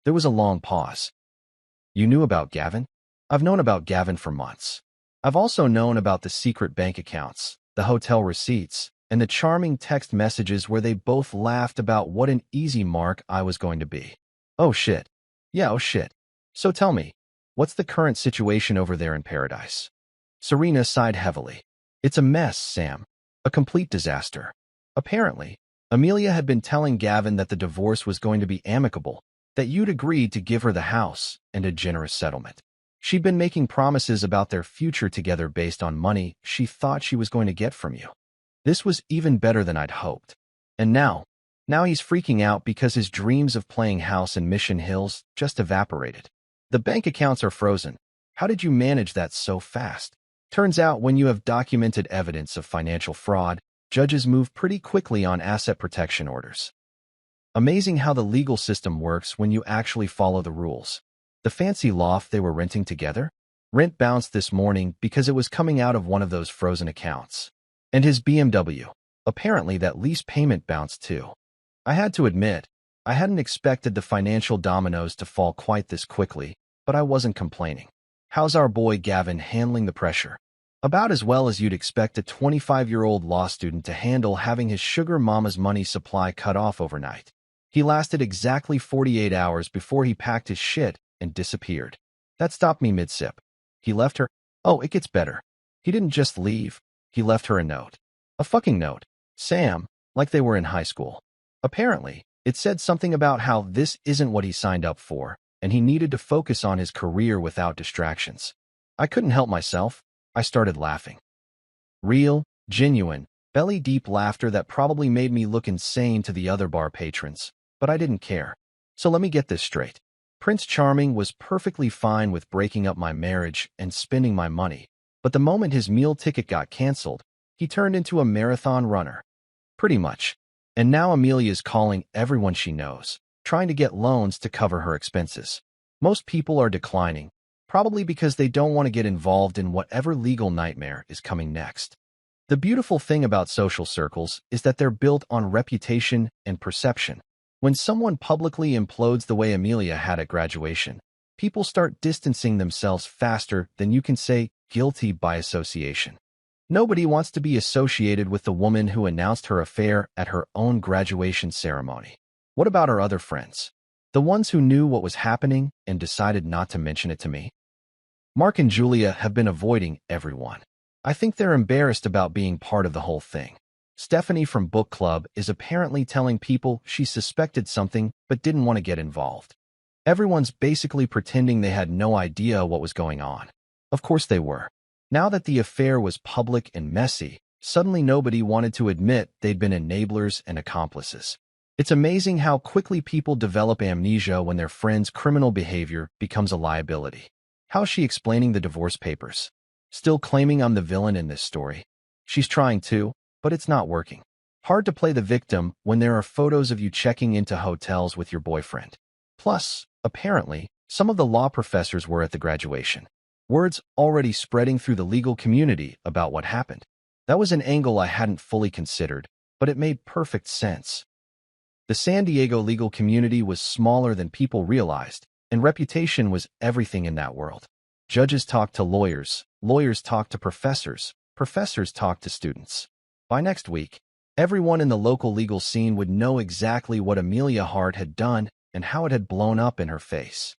There was a long pause. You knew about Gavin? I've known about Gavin for months. I've also known about the secret bank accounts, the hotel receipts, and the charming text messages where they both laughed about what an easy mark I was going to be. Oh shit. Yeah, oh shit. So tell me, what's the current situation over there in paradise? Serena sighed heavily. It's a mess, Sam. A complete disaster. Apparently, Amelia had been telling Gavin that the divorce was going to be amicable, that you'd agreed to give her the house and a generous settlement. She'd been making promises about their future together based on money she thought she was going to get from you. This was even better than I'd hoped. And now he's freaking out because his dreams of playing house in Mission Hills just evaporated. The bank accounts are frozen. How did you manage that so fast? Turns out when you have documented evidence of financial fraud, judges move pretty quickly on asset protection orders. Amazing how the legal system works when you actually follow the rules. The fancy loft they were renting together? Rent bounced this morning because it was coming out of one of those frozen accounts. And his BMW. Apparently that lease payment bounced too. I had to admit, I hadn't expected the financial dominoes to fall quite this quickly, but I wasn't complaining. How's our boy Gavin handling the pressure? About as well as you'd expect a 25-year-old law student to handle having his sugar mama's money supply cut off overnight. He lasted exactly 48 hours before he packed his shit and disappeared. That stopped me mid-sip. He left her. Oh, it gets better. He didn't just leave. He left her a note. A fucking note. Sam, like they were in high school. Apparently, it said something about how this isn't what he signed up for, and he needed to focus on his career without distractions. I couldn't help myself. I started laughing. Real, genuine, belly-deep laughter that probably made me look insane to the other bar patrons, but I didn't care. So let me get this straight. Prince Charming was perfectly fine with breaking up my marriage and spending my money, but the moment his meal ticket got canceled, he turned into a marathon runner. Pretty much. And now Amelia's calling everyone she knows, trying to get loans to cover her expenses. Most people are declining, probably because they don't want to get involved in whatever legal nightmare is coming next. The beautiful thing about social circles is that they're built on reputation and perception. When someone publicly implodes the way Amelia had at graduation, people start distancing themselves faster than you can say guilty by association. Nobody wants to be associated with the woman who announced her affair at her own graduation ceremony. What about her other friends? The ones who knew what was happening and decided not to mention it to me? Mark and Julia have been avoiding everyone. I think they're embarrassed about being part of the whole thing. Stephanie from book club is apparently telling people she suspected something but didn't want to get involved. Everyone's basically pretending they had no idea what was going on. Of course they were. Now that the affair was public and messy, suddenly nobody wanted to admit they'd been enablers and accomplices. It's amazing how quickly people develop amnesia when their friend's criminal behavior becomes a liability. How's she explaining the divorce papers? Still claiming I'm the villain in this story? She's trying to, but it's not working. Hard to play the victim when there are photos of you checking into hotels with your boyfriend. Plus, apparently, some of the law professors were at the graduation. Words already spreading through the legal community about what happened. That was an angle I hadn't fully considered, but it made perfect sense. The San Diego legal community was smaller than people realized, and reputation was everything in that world. Judges talked to lawyers, lawyers talked to professors, professors talked to students. By next week, everyone in the local legal scene would know exactly what Amelia Hart had done and how it had blown up in her face.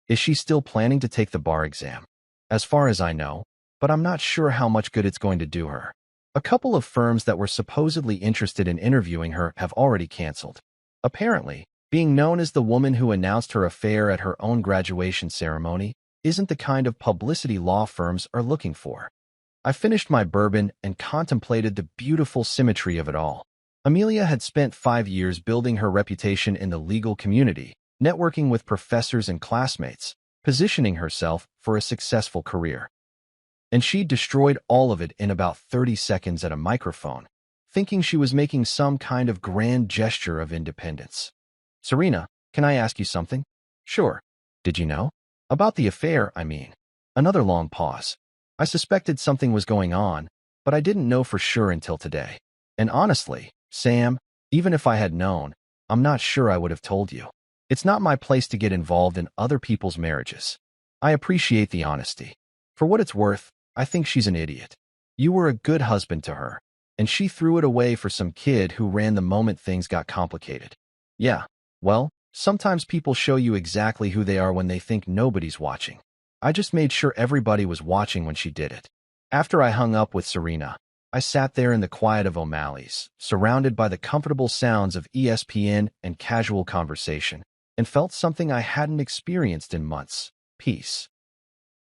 Is she still planning to take the bar exam? As far as I know, but I'm not sure how much good it's going to do her. A couple of firms that were supposedly interested in interviewing her have already canceled. Apparently, being known as the woman who announced her affair at her own graduation ceremony isn't the kind of publicity law firms are looking for. I finished my bourbon and contemplated the beautiful symmetry of it all. Amelia had spent 5 years building her reputation in the legal community, networking with professors and classmates, positioning herself for a successful career. and she destroyed all of it in about 30 seconds at a microphone, thinking she was making some kind of grand gesture of independence. Serena, can I ask you something? Sure. Did you know? About the affair, I mean. Another long pause. I suspected something was going on, but I didn't know for sure until today. And honestly, Sam, even if I had known, I'm not sure I would have told you. It's not my place to get involved in other people's marriages. I appreciate the honesty. For what it's worth, I think she's an idiot. You were a good husband to her, and she threw it away for some kid who ran the moment things got complicated. Yeah, well, sometimes people show you exactly who they are when they think nobody's watching. I just made sure everybody was watching when she did it. After I hung up with Serena, I sat there in the quiet of O'Malley's, surrounded by the comfortable sounds of ESPN and casual conversation, and felt something I hadn't experienced in months: peace.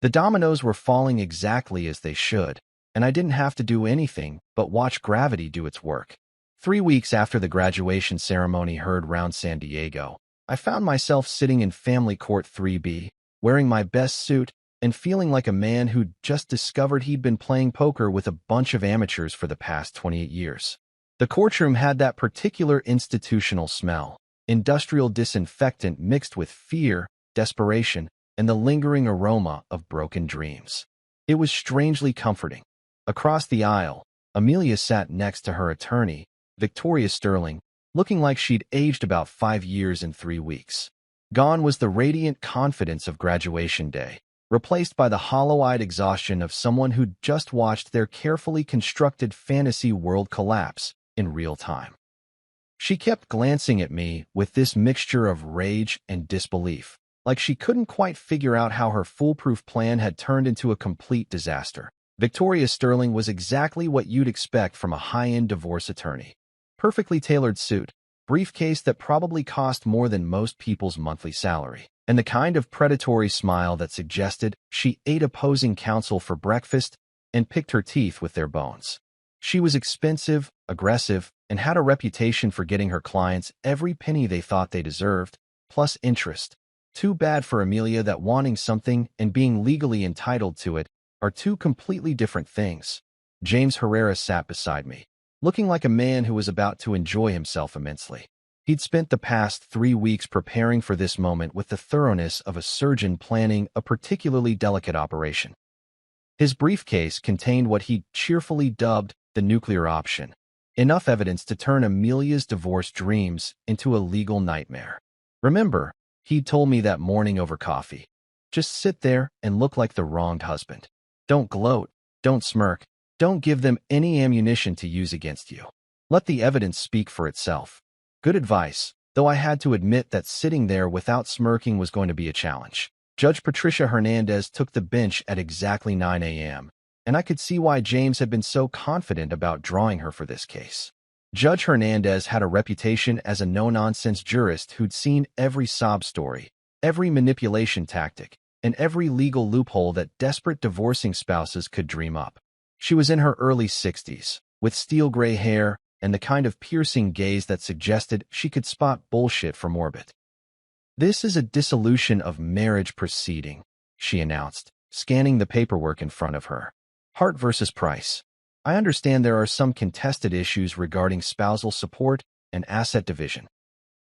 The dominoes were falling exactly as they should, and I didn't have to do anything but watch gravity do its work. 3 weeks after the graduation ceremony heard round San Diego, I found myself sitting in Family Court 3B, wearing my best suit and feeling like a man who'd just discovered he'd been playing poker with a bunch of amateurs for the past 28 years. The courtroom had that particular institutional smell, industrial disinfectant mixed with fear, desperation, and the lingering aroma of broken dreams. It was strangely comforting. Across the aisle, Amelia sat next to her attorney, Victoria Sterling, looking like she'd aged about 5 years in 3 weeks. Gone was the radiant confidence of graduation day, replaced by the hollow-eyed exhaustion of someone who'd just watched their carefully constructed fantasy world collapse in real time. She kept glancing at me with this mixture of rage and disbelief, like she couldn't quite figure out how her foolproof plan had turned into a complete disaster. Victoria Sterling was exactly what you'd expect from a high-end divorce attorney. Perfectly tailored suit, briefcase that probably cost more than most people's monthly salary, and the kind of predatory smile that suggested she ate opposing counsel for breakfast and picked her teeth with their bones. She was expensive, aggressive, and had a reputation for getting her clients every penny they thought they deserved, plus interest. Too bad for Amelia that wanting something and being legally entitled to it are two completely different things. James Herrera sat beside me, looking like a man who was about to enjoy himself immensely. He'd spent the past 3 weeks preparing for this moment with the thoroughness of a surgeon planning a particularly delicate operation. His briefcase contained what he cheerfully dubbed the nuclear option, enough evidence to turn Amelia's divorce dreams into a legal nightmare. Remember, he'd told me that morning over coffee, just sit there and look like the wronged husband. Don't gloat, don't smirk, don't give them any ammunition to use against you. Let the evidence speak for itself. Good advice, though I had to admit that sitting there without smirking was going to be a challenge. Judge Patricia Hernandez took the bench at exactly 9 a.m., and I could see why James had been so confident about drawing her for this case. Judge Hernandez had a reputation as a no-nonsense jurist who'd seen every sob story, every manipulation tactic, and every legal loophole that desperate divorcing spouses could dream up. She was in her early 60s, with steel gray hair and the kind of piercing gaze that suggested she could spot bullshit from orbit. "This is a dissolution of marriage proceeding," she announced, scanning the paperwork in front of her. "Hart versus Price. I understand there are some contested issues regarding spousal support and asset division."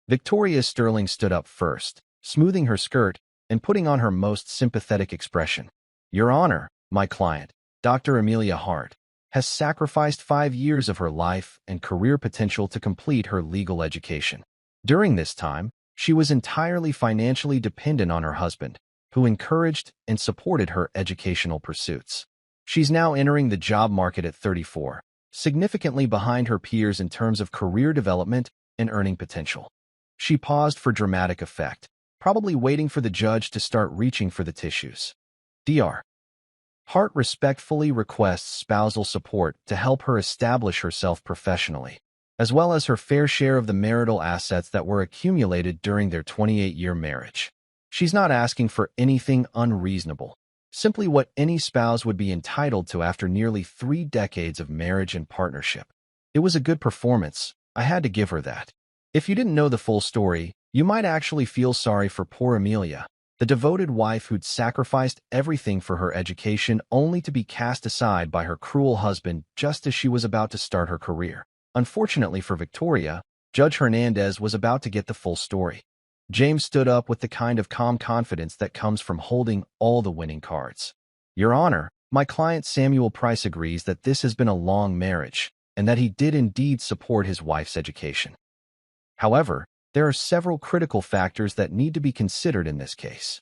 Victoria Sterling stood up first, smoothing her skirt and putting on her most sympathetic expression. "Your Honor, my client, Dr. Amelia Hart, has sacrificed 5 years of her life and career potential to complete her legal education. During this time, she was entirely financially dependent on her husband, who encouraged and supported her educational pursuits. She's now entering the job market at 34, significantly behind her peers in terms of career development and earning potential." She paused for dramatic effect, probably waiting for the judge to start reaching for the tissues. Dr. Hart respectfully requests spousal support to help her establish herself professionally, as well as her fair share of the marital assets that were accumulated during their 28-year marriage. She's not asking for anything unreasonable, simply what any spouse would be entitled to after nearly 3 decades of marriage and partnership. It was a good performance. I had to give her that. If you didn't know the full story, you might actually feel sorry for poor Amelia. The devoted wife who'd sacrificed everything for her education only to be cast aside by her cruel husband just as she was about to start her career. Unfortunately for Victoria, Judge Hernandez was about to get the full story. James stood up with the kind of calm confidence that comes from holding all the winning cards. Your Honor, my client Samuel Price agrees that this has been a long marriage, and that he did indeed support his wife's education. However, there are several critical factors that need to be considered in this case.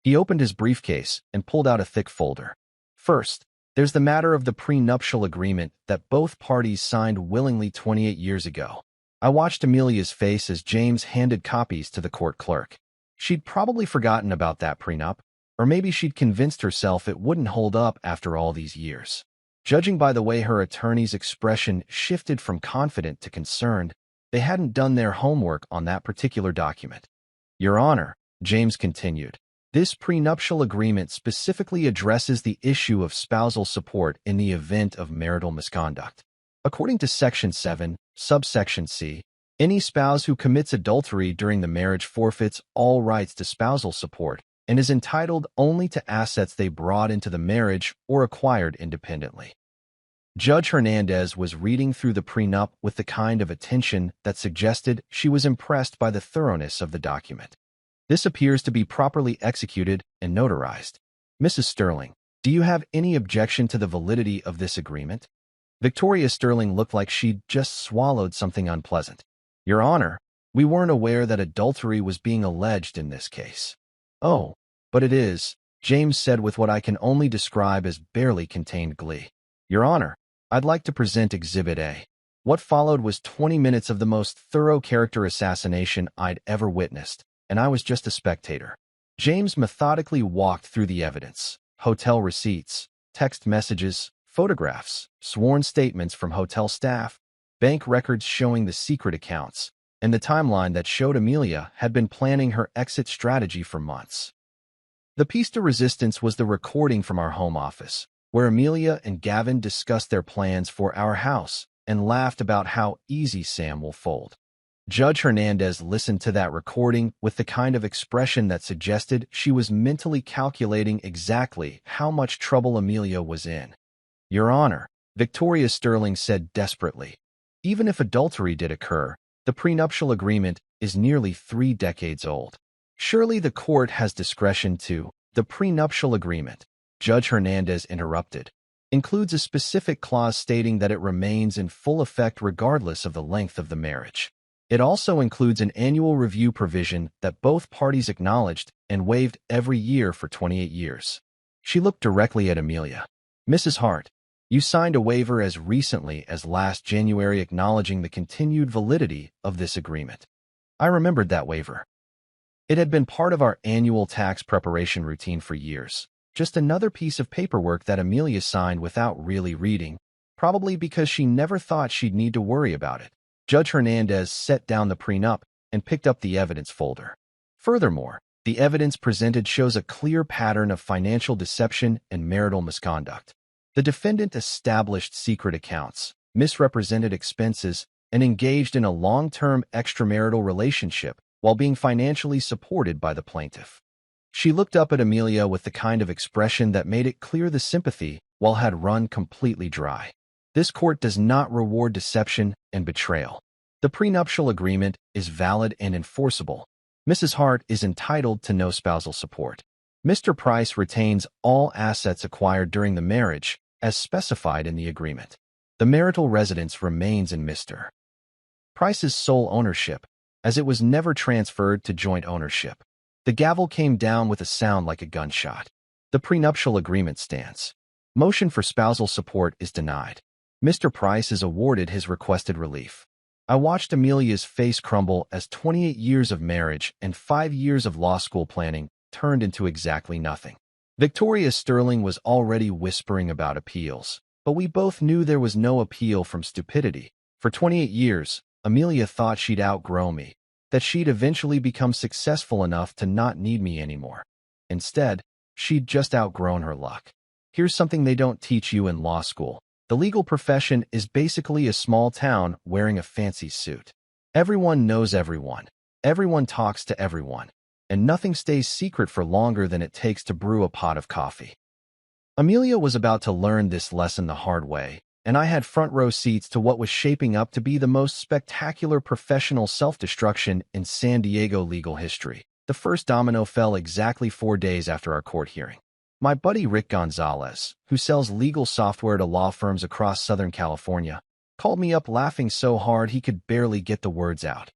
He opened his briefcase and pulled out a thick folder. First, there's the matter of the prenuptial agreement that both parties signed willingly 28 years ago. I watched Amelia's face as James handed copies to the court clerk. She'd probably forgotten about that prenup, or maybe she'd convinced herself it wouldn't hold up after all these years. Judging by the way her attorney's expression shifted from confident to concerned, they hadn't done their homework on that particular document. Your Honor, James continued, this prenuptial agreement specifically addresses the issue of spousal support in the event of marital misconduct. According to Section 7, subsection C, any spouse who commits adultery during the marriage forfeits all rights to spousal support and is entitled only to assets they brought into the marriage or acquired independently. Judge Hernandez was reading through the prenup with the kind of attention that suggested she was impressed by the thoroughness of the document. This appears to be properly executed and notarized. Mrs. Sterling, do you have any objection to the validity of this agreement? Victoria Sterling looked like she'd just swallowed something unpleasant. Your Honor, we weren't aware that adultery was being alleged in this case. Oh, but it is, James said with what I can only describe as barely contained glee. Your Honor, I'd like to present Exhibit A. What followed was 20 minutes of the most thorough character assassination I'd ever witnessed, and I was just a spectator. James methodically walked through the evidence: hotel receipts, text messages, photographs, sworn statements from hotel staff, bank records showing the secret accounts, and the timeline that showed Amelia had been planning her exit strategy for months. The piece de resistance was the recording from our home office, where Amelia and Gavin discussed their plans for our house and laughed about how easy Sam will fold. Judge Hernandez listened to that recording with the kind of expression that suggested she was mentally calculating exactly how much trouble Amelia was in. Your Honor, Victoria Sterling said desperately, even if adultery did occur, the prenuptial agreement is nearly 3 decades old. Surely the court has discretion to. The prenuptial agreement, Judge Hernandez interrupted, includes a specific clause stating that it remains in full effect regardless of the length of the marriage. It also includes an annual review provision that both parties acknowledged and waived every year for 28 years. She looked directly at Amelia. Mrs. Hart, you signed a waiver as recently as last January acknowledging the continued validity of this agreement. I remembered that waiver. It had been part of our annual tax preparation routine for years. Just another piece of paperwork that Amelia signed without really reading, probably because she never thought she'd need to worry about it. Judge Hernandez set down the prenup and picked up the evidence folder. Furthermore, the evidence presented shows a clear pattern of financial deception and marital misconduct. The defendant established secret accounts, misrepresented expenses, and engaged in a long-term extramarital relationship while being financially supported by the plaintiff. She looked up at Amelia with the kind of expression that made it clear the sympathy well had run completely dry. This court does not reward deception and betrayal. The prenuptial agreement is valid and enforceable. Mrs. Hart is entitled to no spousal support. Mr. Price retains all assets acquired during the marriage, as specified in the agreement. The marital residence remains in Mr. Price's sole ownership, as it was never transferred to joint ownership. The gavel came down with a sound like a gunshot. The prenuptial agreement stands. Motion for spousal support is denied. Mr. Price is awarded his requested relief. I watched Amelia's face crumble as 28 years of marriage and 5 years of law school planning turned into exactly nothing. Victoria Sterling was already whispering about appeals, but we both knew there was no appeal from stupidity. For 28 years, Amelia thought she'd outgrow me, that she'd eventually become successful enough to not need me anymore. Instead, she'd just outgrown her luck. Here's something they don't teach you in law school. The legal profession is basically a small town wearing a fancy suit. Everyone knows everyone. Everyone talks to everyone. and nothing stays secret for longer than it takes to brew a pot of coffee. Amelia was about to learn this lesson the hard way, and I had front-row seats to what was shaping up to be the most spectacular professional self-destruction in San Diego legal history. The first domino fell exactly 4 days after our court hearing. My buddy Rick Gonzalez, who sells legal software to law firms across Southern California, called me up laughing so hard he could barely get the words out.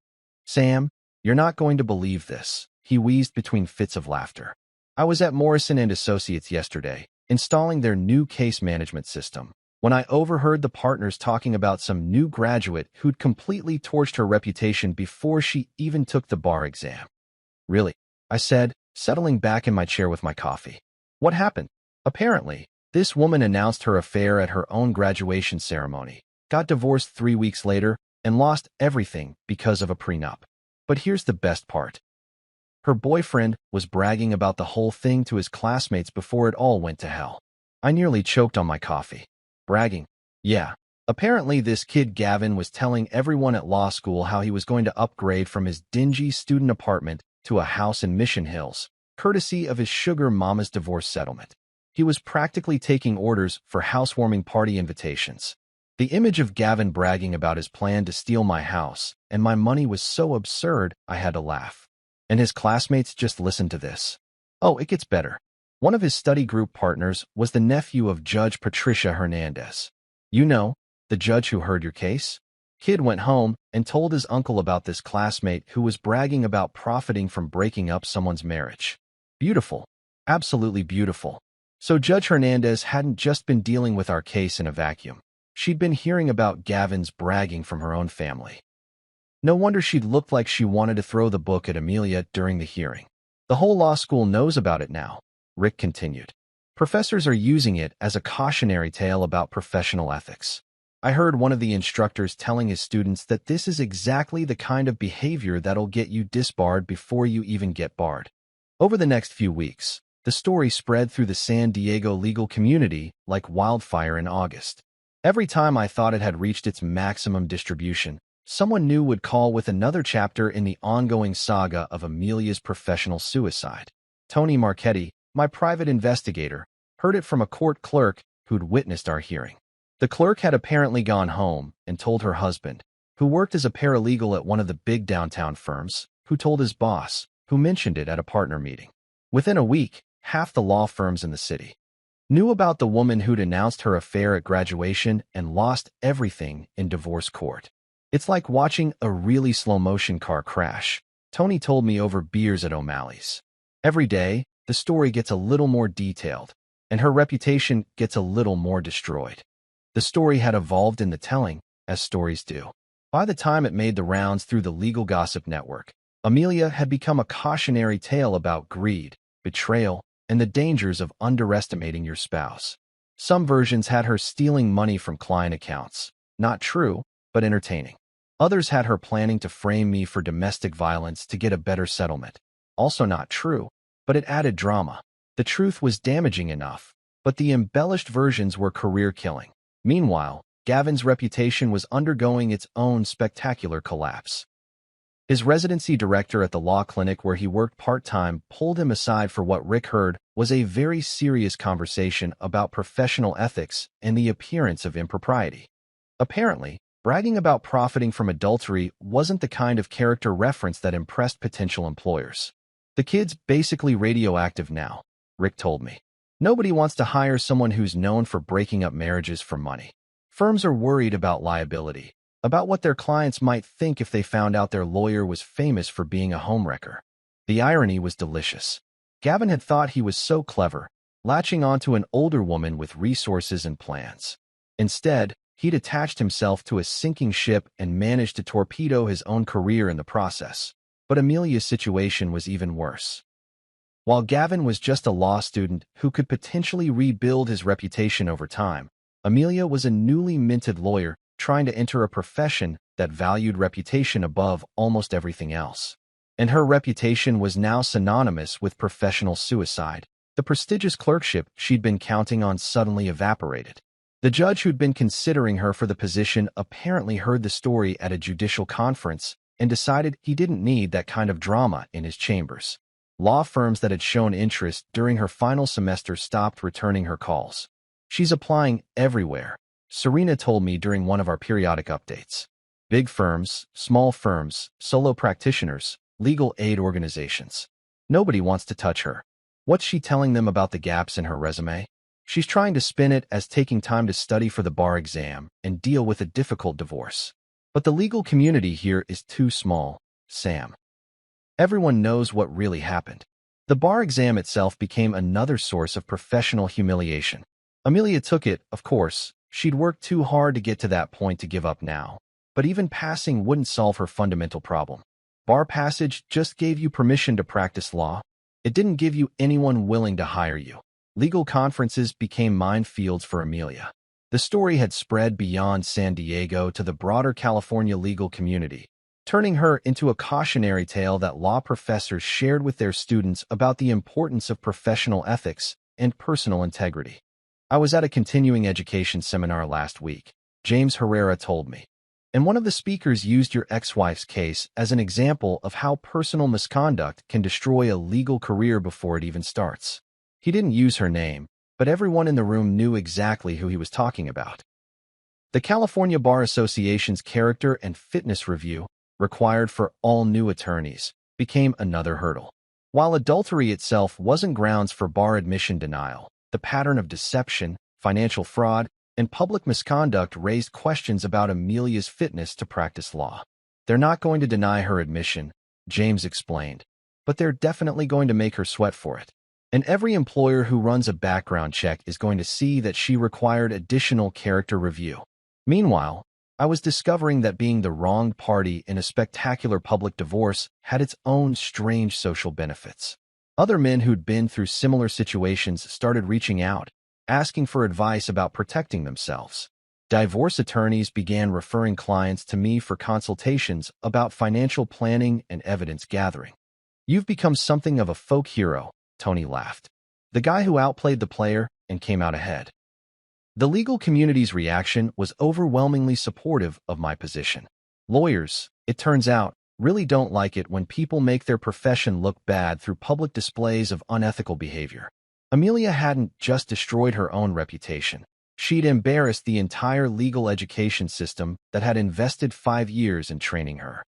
"Sam, you're not going to believe this," he wheezed between fits of laughter. "I was at Morrison & Associates yesterday, installing their new case management system, when I overheard the partners talking about some new graduate who'd completely torched her reputation before she even took the bar exam." "Really?" I said, settling back in my chair with my coffee. "What happened?" "Apparently, this woman announced her affair at her own graduation ceremony, got divorced 3 weeks later, and lost everything because of a prenup. But here's the best part. Her boyfriend was bragging about the whole thing to his classmates before it all went to hell." I nearly choked on my coffee. "Bragging?" "Yeah. Apparently this kid Gavin was telling everyone at law school how he was going to upgrade from his dingy student apartment to a house in Mission Hills, courtesy of his sugar mama's divorce settlement. He was practically taking orders for housewarming party invitations. The image of Gavin bragging about his plan to steal my house and my money was so absurd I had to laugh. And his classmates just listened to this. Oh, it gets better. One of his study group partners was the nephew of Judge Patricia Hernandez. You know, the judge who heard your case? Kid went home and told his uncle about this classmate who was bragging about profiting from breaking up someone's marriage. Beautiful. Absolutely beautiful. So Judge Hernandez hadn't just been dealing with our case in a vacuum. She'd been hearing about Gavin's bragging from her own family. No wonder she'd looked like she wanted to throw the book at Amelia during the hearing. "The whole law school knows about it now," Rick continued. "Professors are using it as a cautionary tale about professional ethics. I heard one of the instructors telling his students that this is exactly the kind of behavior that'll get you disbarred before you even get barred." Over the next few weeks, the story spread through the San Diego legal community like wildfire in August. Every time I thought it had reached its maximum distribution, someone new would call with another chapter in the ongoing saga of Amelia's professional suicide. Tony Marchetti, my private investigator, heard it from a court clerk who'd witnessed our hearing. The clerk had apparently gone home and told her husband, who worked as a paralegal at one of the big downtown firms, who told his boss, who mentioned it at a partner meeting. Within a week, half the law firms in the city knew about the woman who'd announced her affair at graduation and lost everything in divorce court. "It's like watching a really slow-motion car crash," Tony told me over beers at O'Malley's. "Every day, the story gets a little more detailed, and her reputation gets a little more destroyed." The story had evolved in the telling, as stories do. By the time it made the rounds through the legal gossip network, Amelia had become a cautionary tale about greed, betrayal, and the dangers of underestimating your spouse. Some versions had her stealing money from client accounts. Not true, but entertaining. Others had her planning to frame me for domestic violence to get a better settlement. Also not true, but it added drama. The truth was damaging enough, but the embellished versions were career-killing. Meanwhile, Gavin's reputation was undergoing its own spectacular collapse. His residency director at the law clinic where he worked part-time pulled him aside for what Rick heard was a very serious conversation about professional ethics and the appearance of impropriety. Apparently, bragging about profiting from adultery wasn't the kind of character reference that impressed potential employers. "The kid's basically radioactive now," Rick told me. "Nobody wants to hire someone who's known for breaking up marriages for money. Firms are worried about liability, about what their clients might think if they found out their lawyer was famous for being a homewrecker." The irony was delicious. Gavin had thought he was so clever, latching onto an older woman with resources and plans. Instead, he'd attached himself to a sinking ship and managed to torpedo his own career in the process. But Amelia's situation was even worse. While Gavin was just a law student who could potentially rebuild his reputation over time, Amelia was a newly minted lawyer trying to enter a profession that valued reputation above almost everything else. And her reputation was now synonymous with professional suicide. The prestigious clerkship she'd been counting on suddenly evaporated. The judge who'd been considering her for the position apparently heard the story at a judicial conference and decided he didn't need that kind of drama in his chambers. Law firms that had shown interest during her final semester stopped returning her calls. She's applying everywhere, Serena told me during one of our periodic updates. Big firms, small firms, solo practitioners, legal aid organizations. Nobody wants to touch her. What's she telling them about the gaps in her resume? She's trying to spin it as taking time to study for the bar exam and deal with a difficult divorce. But the legal community here is too small, Sam. Everyone knows what really happened. The bar exam itself became another source of professional humiliation. Amelia took it, of course. She'd worked too hard to get to that point to give up now. But even passing wouldn't solve her fundamental problem. Bar passage just gave you permission to practice law. It didn't give you anyone willing to hire you. Legal conferences became minefields for Amelia. The story had spread beyond San Diego to the broader California legal community, turning her into a cautionary tale that law professors shared with their students about the importance of professional ethics and personal integrity. I was at a continuing education seminar last week, James Herrera told me, and one of the speakers used your ex-wife's case as an example of how personal misconduct can destroy a legal career before it even starts. He didn't use her name, but everyone in the room knew exactly who he was talking about. The California Bar Association's character and fitness review, required for all new attorneys, became another hurdle. While adultery itself wasn't grounds for bar admission denial, the pattern of deception, financial fraud, and public misconduct raised questions about Amelia's fitness to practice law. They're not going to deny her admission, James explained, but they're definitely going to make her sweat for it. And every employer who runs a background check is going to see that she required additional character review. Meanwhile, I was discovering that being the wronged party in a spectacular public divorce had its own strange social benefits. Other men who'd been through similar situations started reaching out, asking for advice about protecting themselves. Divorce attorneys began referring clients to me for consultations about financial planning and evidence gathering. You've become something of a folk hero, Tony laughed. The guy who outplayed the player and came out ahead. The legal community's reaction was overwhelmingly supportive of my position. Lawyers, it turns out, really don't like it when people make their profession look bad through public displays of unethical behavior. Amelia hadn't just destroyed her own reputation. She'd embarrassed the entire legal education system that had invested 5 years in training her.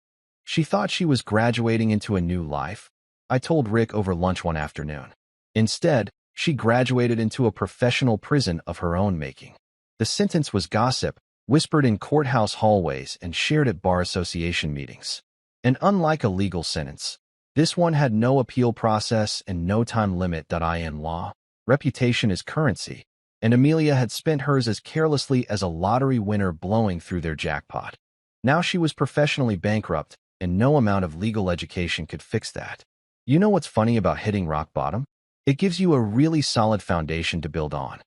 She thought she was graduating into a new life, I told Rick over lunch one afternoon. Instead, she graduated into a professional prison of her own making. The sentence was gossip, whispered in courthouse hallways and shared at bar association meetings. And unlike a legal sentence, this one had no appeal process and no time limit. In law, reputation is currency, and Amelia had spent hers as carelessly as a lottery winner blowing through their jackpot. Now she was professionally bankrupt, and no amount of legal education could fix that. You know what's funny about hitting rock bottom? It gives you a really solid foundation to build on.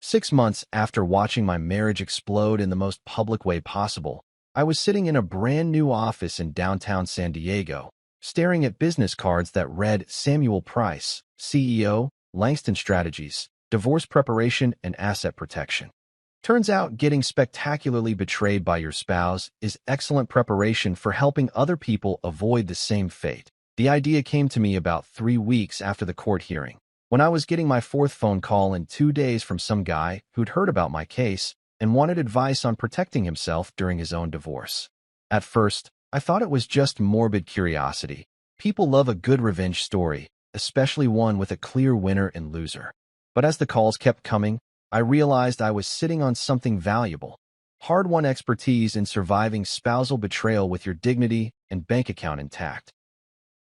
6 months after watching my marriage explode in the most public way possible, I was sitting in a brand new office in downtown San Diego, staring at business cards that read Samuel Price, CEO, Langston Strategies, Divorce Preparation and Asset Protection. Turns out getting spectacularly betrayed by your spouse is excellent preparation for helping other people avoid the same fate. The idea came to me about 3 weeks after the court hearing, when I was getting my 4th phone call in 2 days from some guy who'd heard about my case and wanted advice on protecting himself during his own divorce. At first, I thought it was just morbid curiosity. People love a good revenge story, especially one with a clear winner and loser. But as the calls kept coming, I realized I was sitting on something valuable, hard-won expertise in surviving spousal betrayal with your dignity and bank account intact.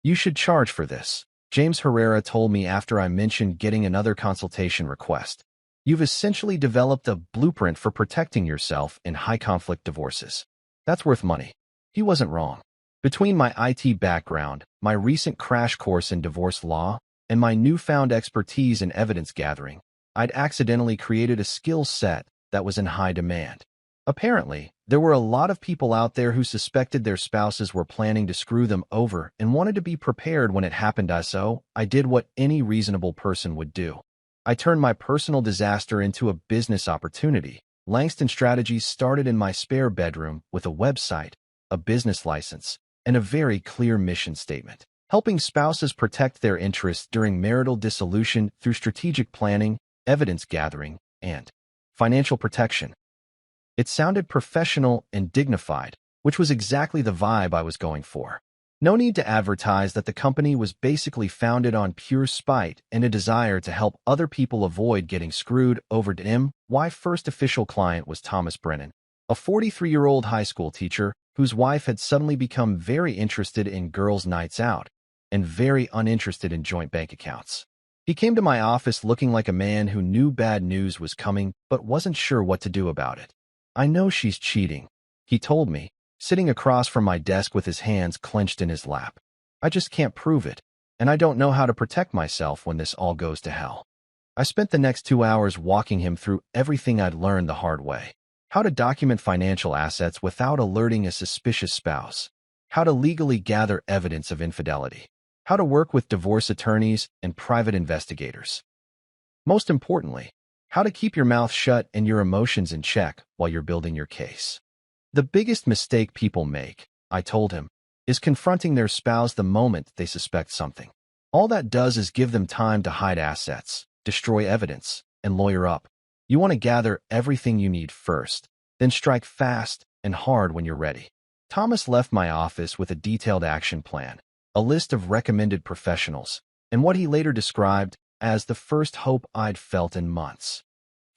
You should charge for this, James Herrera told me after I mentioned getting another consultation request. You've essentially developed a blueprint for protecting yourself in high-conflict divorces. That's worth money. He wasn't wrong. Between my IT background, my recent crash course in divorce law, and my newfound expertise in evidence gathering, I'd accidentally created a skill set that was in high demand. Apparently, there were a lot of people out there who suspected their spouses were planning to screw them over and wanted to be prepared when it happened. So I did what any reasonable person would do. I turned my personal disaster into a business opportunity. Langston Strategies started in my spare bedroom with a website, a business license, and a very clear mission statement. helping spouses protect their interests during marital dissolution through strategic planning, evidence gathering, and financial protection. It sounded professional and dignified, which was exactly the vibe I was going for. No need to advertise that the company was basically founded on pure spite and a desire to help other people avoid getting screwed over. My first official client was Thomas Brennan, a 43-year-old high school teacher whose wife had suddenly become very interested in girls' nights out and very uninterested in joint bank accounts. He came to my office looking like a man who knew bad news was coming but wasn't sure what to do about it. "I know she's cheating," he told me, sitting across from my desk with his hands clenched in his lap. "I just can't prove it, and I don't know how to protect myself when this all goes to hell." I spent the next 2 hours walking him through everything I'd learned the hard way. How to document financial assets without alerting a suspicious spouse. How to legally gather evidence of infidelity. How to work with divorce attorneys and private investigators. Most importantly, how to keep your mouth shut and your emotions in check while you're building your case. "The biggest mistake people make," I told him, "is confronting their spouse the moment they suspect something. All that does is give them time to hide assets, destroy evidence, and lawyer up. You want to gather everything you need first, then strike fast and hard when you're ready." Thomas left my office with a detailed action plan, a list of recommended professionals, and what he later described as the first hope I'd felt in months.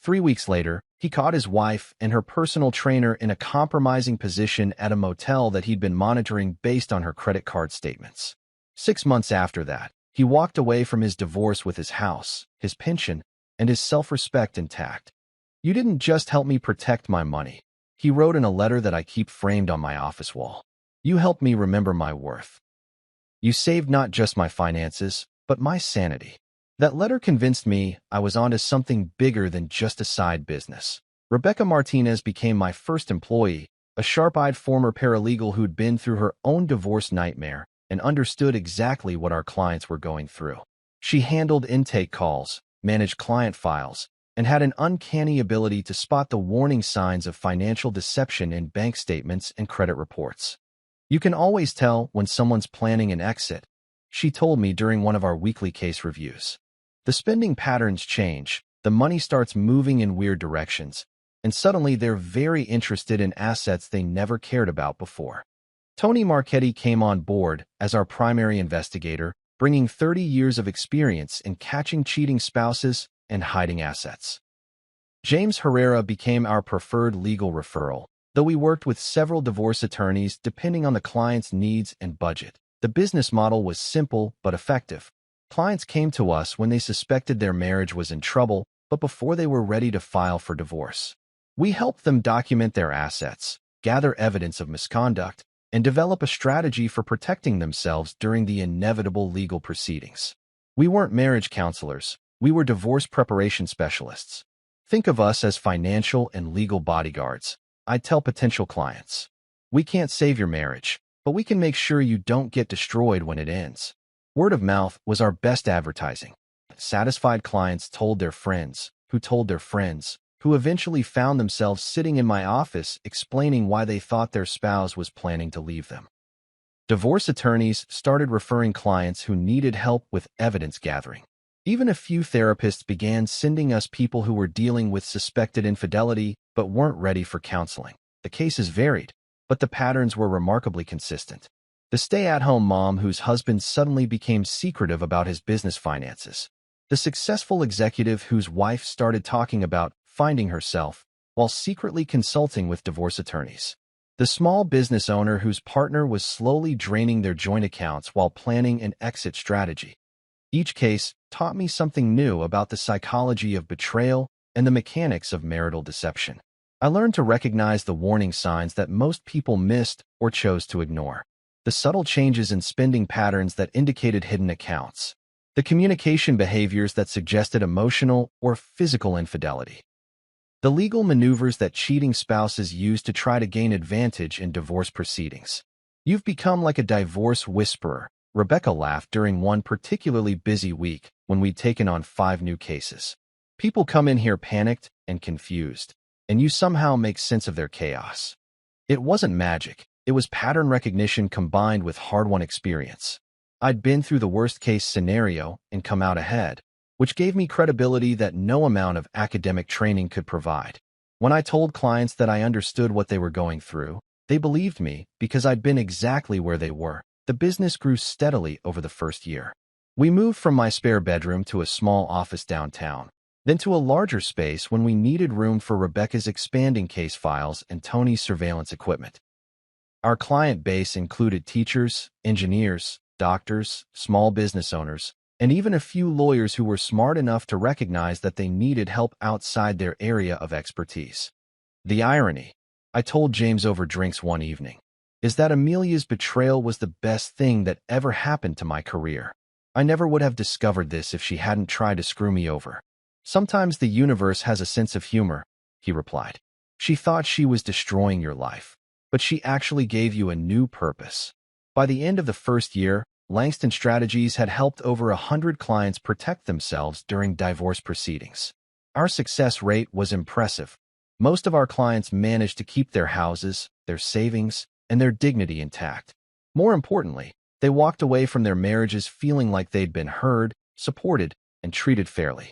3 weeks later, he caught his wife and her personal trainer in a compromising position at a motel that he'd been monitoring based on her credit card statements. 6 months after that, he walked away from his divorce with his house, his pension, and his self-respect intact. "You didn't just help me protect my money," he wrote in a letter that I keep framed on my office wall. "You helped me remember my worth. You saved not just my finances, but my sanity." That letter convinced me I was onto something bigger than just a side business. Rebecca Martinez became my first employee, a sharp-eyed former paralegal who'd been through her own divorce nightmare and understood exactly what our clients were going through. She handled intake calls, managed client files, and had an uncanny ability to spot the warning signs of financial deception in bank statements and credit reports. "You can always tell when someone's planning an exit," she told me during one of our weekly case reviews. "The spending patterns change, the money starts moving in weird directions, and suddenly they're very interested in assets they never cared about before." Tony Marchetti came on board as our primary investigator, bringing 30 years of experience in catching cheating spouses and hiding assets. James Herrera became our preferred legal referral, though we worked with several divorce attorneys depending on the client's needs and budget. The business model was simple but effective. Clients came to us when they suspected their marriage was in trouble, but before they were ready to file for divorce. We helped them document their assets, gather evidence of misconduct, and develop a strategy for protecting themselves during the inevitable legal proceedings. We weren't marriage counselors, we were divorce preparation specialists. Think of us as financial and legal bodyguards, I'd tell potential clients. "We can't save your marriage, but we can make sure you don't get destroyed when it ends." Word of mouth was our best advertising. Satisfied clients told their friends, who told their friends, who eventually found themselves sitting in my office explaining why they thought their spouse was planning to leave them. Divorce attorneys started referring clients who needed help with evidence gathering. Even a few therapists began sending us people who were dealing with suspected infidelity but weren't ready for counseling. The cases varied, but the patterns were remarkably consistent. The stay-at-home mom whose husband suddenly became secretive about his business finances. The successful executive whose wife started talking about finding herself while secretly consulting with divorce attorneys. The small business owner whose partner was slowly draining their joint accounts while planning an exit strategy. Each case taught me something new about the psychology of betrayal and the mechanics of marital deception. I learned to recognize the warning signs that most people missed or chose to ignore. The subtle changes in spending patterns that indicated hidden accounts. The communication behaviors that suggested emotional or physical infidelity. The legal maneuvers that cheating spouses use to try to gain advantage in divorce proceedings. "You've become like a divorce whisperer," Rebecca laughed during one particularly busy week when we'd taken on 5 new cases. "People come in here panicked and confused, and you somehow make sense of their chaos." It wasn't magic. It was pattern recognition combined with hard-won experience. I'd been through the worst-case scenario and come out ahead, which gave me credibility that no amount of academic training could provide. When I told clients that I understood what they were going through, they believed me because I'd been exactly where they were. The business grew steadily over the first year. We moved from my spare bedroom to a small office downtown, then to a larger space when we needed room for Rebecca's expanding case files and Tony's surveillance equipment. Our client base included teachers, engineers, doctors, small business owners, and even a few lawyers who were smart enough to recognize that they needed help outside their area of expertise. The irony, I told James over drinks one evening, is that Amelia's betrayal was the best thing that ever happened to my career. I never would have discovered this if she hadn't tried to screw me over. Sometimes the universe has a sense of humor, he replied. She thought she was destroying your life, but she actually gave you a new purpose. By the end of the first year, Langston Strategies had helped over 100 clients protect themselves during divorce proceedings. Our success rate was impressive. Most of our clients managed to keep their houses, their savings, and their dignity intact. More importantly, they walked away from their marriages feeling like they'd been heard, supported, and treated fairly.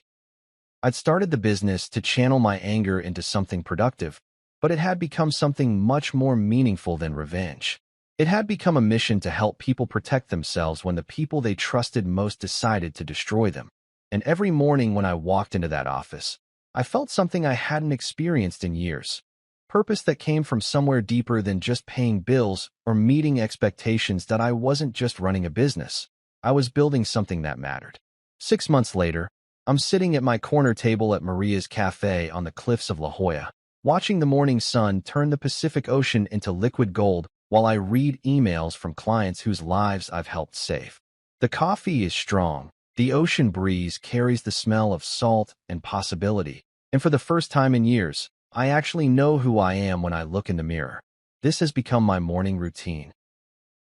I'd started the business to channel my anger into something productive, but it had become something much more meaningful than revenge. It had become a mission to help people protect themselves when the people they trusted most decided to destroy them. And every morning when I walked into that office, I felt something I hadn't experienced in years. Purpose that came from somewhere deeper than just paying bills or meeting expectations that I wasn't just running a business. I was building something that mattered. 6 months later, I'm sitting at my corner table at Maria's Cafe on the cliffs of La Jolla, watching the morning sun turn the Pacific Ocean into liquid gold while I read emails from clients whose lives I've helped save. The coffee is strong. The ocean breeze carries the smell of salt and possibility. And for the first time in years, I actually know who I am when I look in the mirror. This has become my morning routine.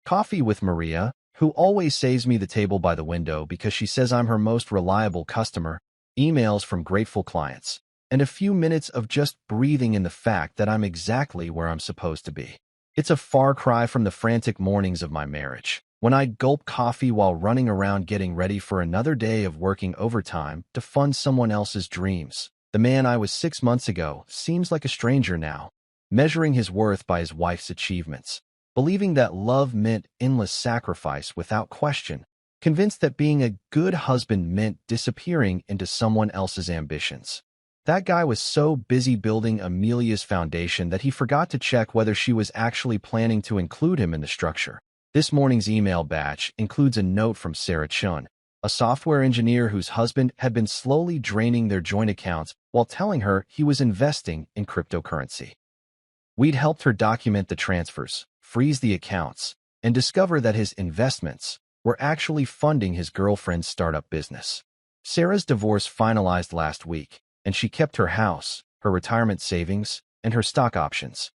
Coffee with Maria, who always saves me the table by the window because she says I'm her most reliable customer, emails from grateful clients, and a few minutes of just breathing in the fact that I'm exactly where I'm supposed to be. It's a far cry from the frantic mornings of my marriage, when I'd gulp coffee while running around getting ready for another day of working overtime to fund someone else's dreams. The man I was 6 months ago seems like a stranger now, measuring his worth by his wife's achievements, believing that love meant endless sacrifice without question, convinced that being a good husband meant disappearing into someone else's ambitions. That guy was so busy building Amelia's foundation that he forgot to check whether she was actually planning to include him in the structure. This morning's email batch includes a note from Sarah Chun, a software engineer whose husband had been slowly draining their joint accounts while telling her he was investing in cryptocurrency. We'd helped her document the transfers, freeze the accounts, and discover that his investments were actually funding his girlfriend's startup business. Sarah's divorce finalized last week, and she kept her house, her retirement savings, and her stock options.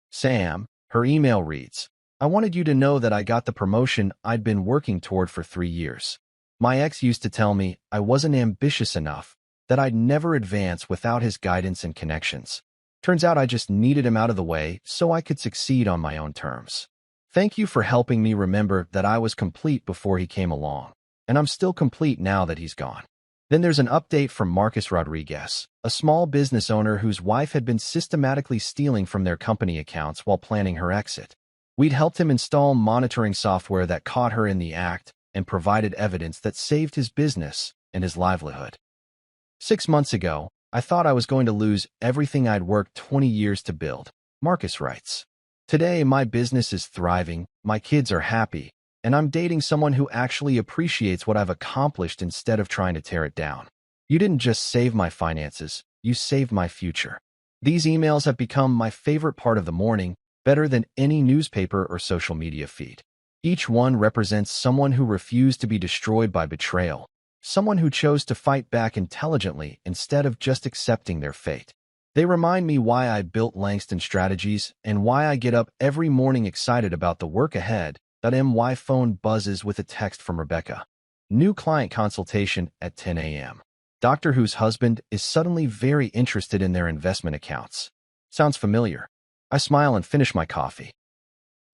Sam, her email reads, I wanted you to know that I got the promotion I'd been working toward for 3 years. My ex used to tell me I wasn't ambitious enough, that I'd never advance without his guidance and connections. Turns out I just needed him out of the way so I could succeed on my own terms. Thank you for helping me remember that I was complete before he came along, and I'm still complete now that he's gone. Then there's an update from Marcus Rodriguez, a small business owner whose wife had been systematically stealing from their company accounts while planning her exit. We'd helped him install monitoring software that caught her in the act and provided evidence that saved his business and his livelihood. 6 months ago, I thought I was going to lose everything I'd worked 20 years to build, Marcus writes. Today, my business is thriving, my kids are happy, and I'm dating someone who actually appreciates what I've accomplished instead of trying to tear it down. You didn't just save my finances, you saved my future. These emails have become my favorite part of the morning, better than any newspaper or social media feed. Each one represents someone who refused to be destroyed by betrayal, someone who chose to fight back intelligently instead of just accepting their fate. They remind me why I built Langston Strategies and why I get up every morning excited about the work ahead. My phone buzzes with a text from Rebecca. New client consultation at 10 a.m. Doctor whose husband is suddenly very interested in their investment accounts. Sounds familiar. I smile and finish my coffee.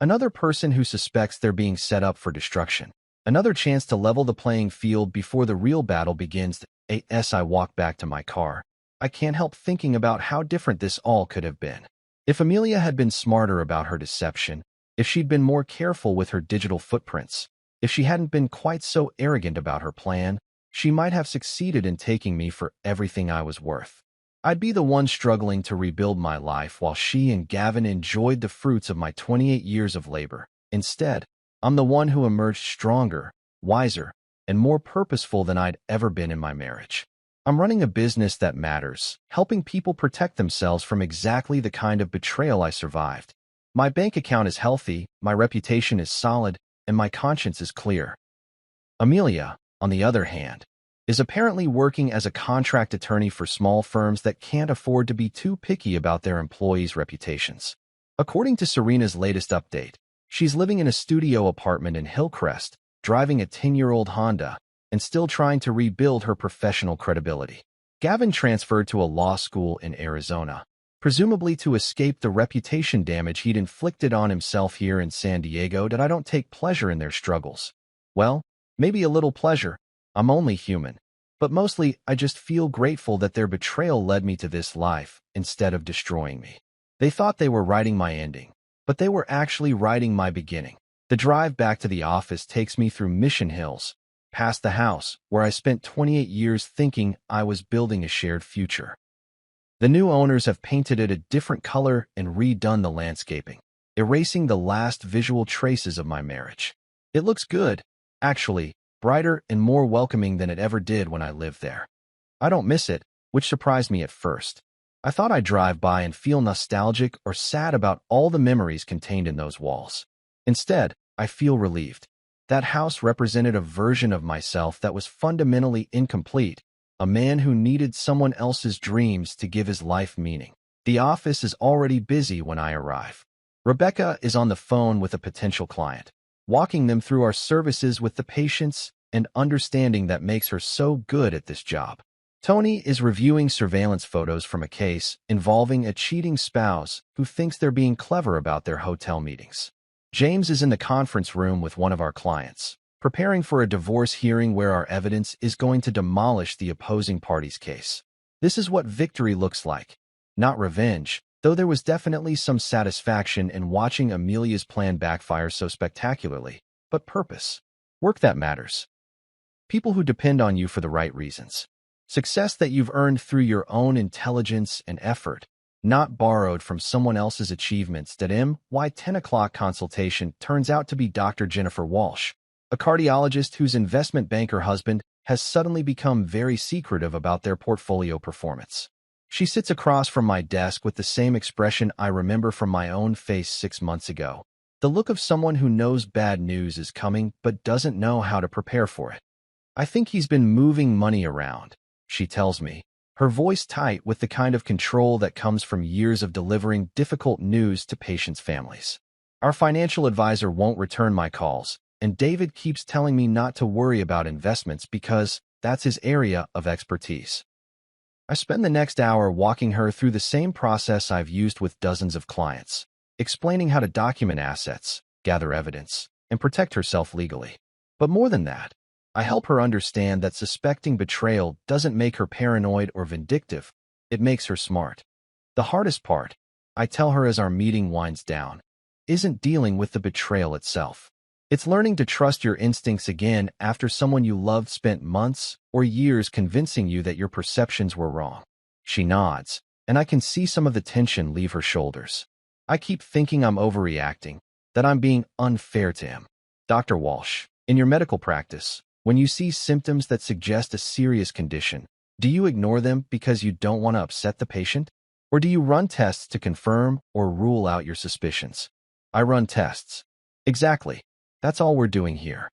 Another person who suspects they're being set up for destruction. Another chance to level the playing field before the real battle begins. As I walk back to my car, I can't help thinking about how different this all could have been. If Amelia had been smarter about her deception, if she'd been more careful with her digital footprints, if she hadn't been quite so arrogant about her plan, she might have succeeded in taking me for everything I was worth. I'd be the one struggling to rebuild my life while she and Gavin enjoyed the fruits of my 28 years of labor. Instead, I'm the one who emerged stronger, wiser, and more purposeful than I'd ever been in my marriage. I'm running a business that matters, helping people protect themselves from exactly the kind of betrayal I survived. My bank account is healthy, my reputation is solid, and my conscience is clear. Amelia, on the other hand, is apparently working as a contract attorney for small firms that can't afford to be too picky about their employees' reputations. According to Serena's latest update, she's living in a studio apartment in Hillcrest, driving a 10-year-old Honda, and still trying to rebuild her professional credibility. Gavin transferred to a law school in Arizona, presumably to escape the reputation damage he'd inflicted on himself here in San Diego. That I don't take pleasure in their struggles. Well, maybe a little pleasure. I'm only human. But mostly, I just feel grateful that their betrayal led me to this life instead of destroying me. They thought they were writing my ending, but they were actually writing my beginning. The drive back to the office takes me through Mission Hills, past the house where I spent 28 years thinking I was building a shared future. The new owners have painted it a different color and redone the landscaping, erasing the last visual traces of my marriage. It looks good, actually, brighter and more welcoming than it ever did when I lived there. I don't miss it, which surprised me at first. I thought I'd drive by and feel nostalgic or sad about all the memories contained in those walls. Instead, I feel relieved. That house represented a version of myself that was fundamentally incomplete, a man who needed someone else's dreams to give his life meaning. The office is already busy when I arrive. Rebecca is on the phone with a potential client, walking them through our services with the patience and understanding that makes her so good at this job. Tony is reviewing surveillance photos from a case involving a cheating spouse who thinks they're being clever about their hotel meetings. James is in the conference room with one of our clients, preparing for a divorce hearing where our evidence is going to demolish the opposing party's case. This is what victory looks like. Not revenge, though there was definitely some satisfaction in watching Amelia's plan backfire so spectacularly, but purpose. Work that matters. People who depend on you for the right reasons. Success that you've earned through your own intelligence and effort, not borrowed from someone else's achievements. My 10 o'clock consultation turns out to be Dr. Jennifer Walsh, a cardiologist whose investment banker husband has suddenly become very secretive about their portfolio performance. She sits across from my desk with the same expression I remember from my own face 6 months ago. The look of someone who knows bad news is coming but doesn't know how to prepare for it. I think he's been moving money around, she tells me, her voice tight with the kind of control that comes from years of delivering difficult news to patients' families. Our financial advisor won't return my calls, and David keeps telling me not to worry about investments because that's his area of expertise. I spend the next hour walking her through the same process I've used with dozens of clients, explaining how to document assets, gather evidence, and protect herself legally. But more than that, I help her understand that suspecting betrayal doesn't make her paranoid or vindictive, it makes her smart. The hardest part, I tell her as our meeting winds down, isn't dealing with the betrayal itself. It's learning to trust your instincts again after someone you loved spent months or years convincing you that your perceptions were wrong. She nods, and I can see some of the tension leave her shoulders. I keep thinking I'm overreacting, that I'm being unfair to him. Dr. Walsh, in your medical practice, when you see symptoms that suggest a serious condition, do you ignore them because you don't want to upset the patient? Or do you run tests to confirm or rule out your suspicions? I run tests. Exactly. That's all we're doing here.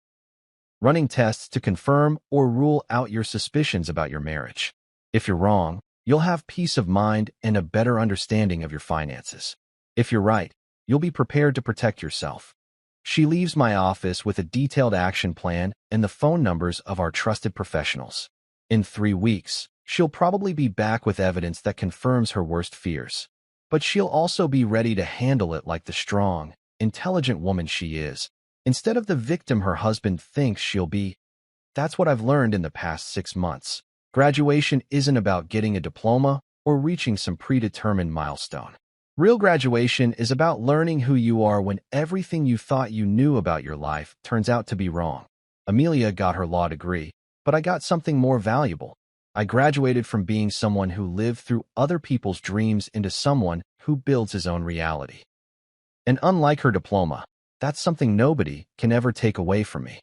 Running tests to confirm or rule out your suspicions about your marriage. If you're wrong, you'll have peace of mind and a better understanding of your finances. If you're right, you'll be prepared to protect yourself. She leaves my office with a detailed action plan and the phone numbers of our trusted professionals. In 3 weeks, she'll probably be back with evidence that confirms her worst fears. But she'll also be ready to handle it like the strong, intelligent woman she is, instead of the victim her husband thinks she'll be. That's what I've learned in the past 6 months. Graduation isn't about getting a diploma or reaching some predetermined milestone. Real graduation is about learning who you are when everything you thought you knew about your life turns out to be wrong. Amelia got her law degree, but I got something more valuable. I graduated from being someone who lived through other people's dreams into someone who builds his own reality. And unlike her diploma, that's something nobody can ever take away from me.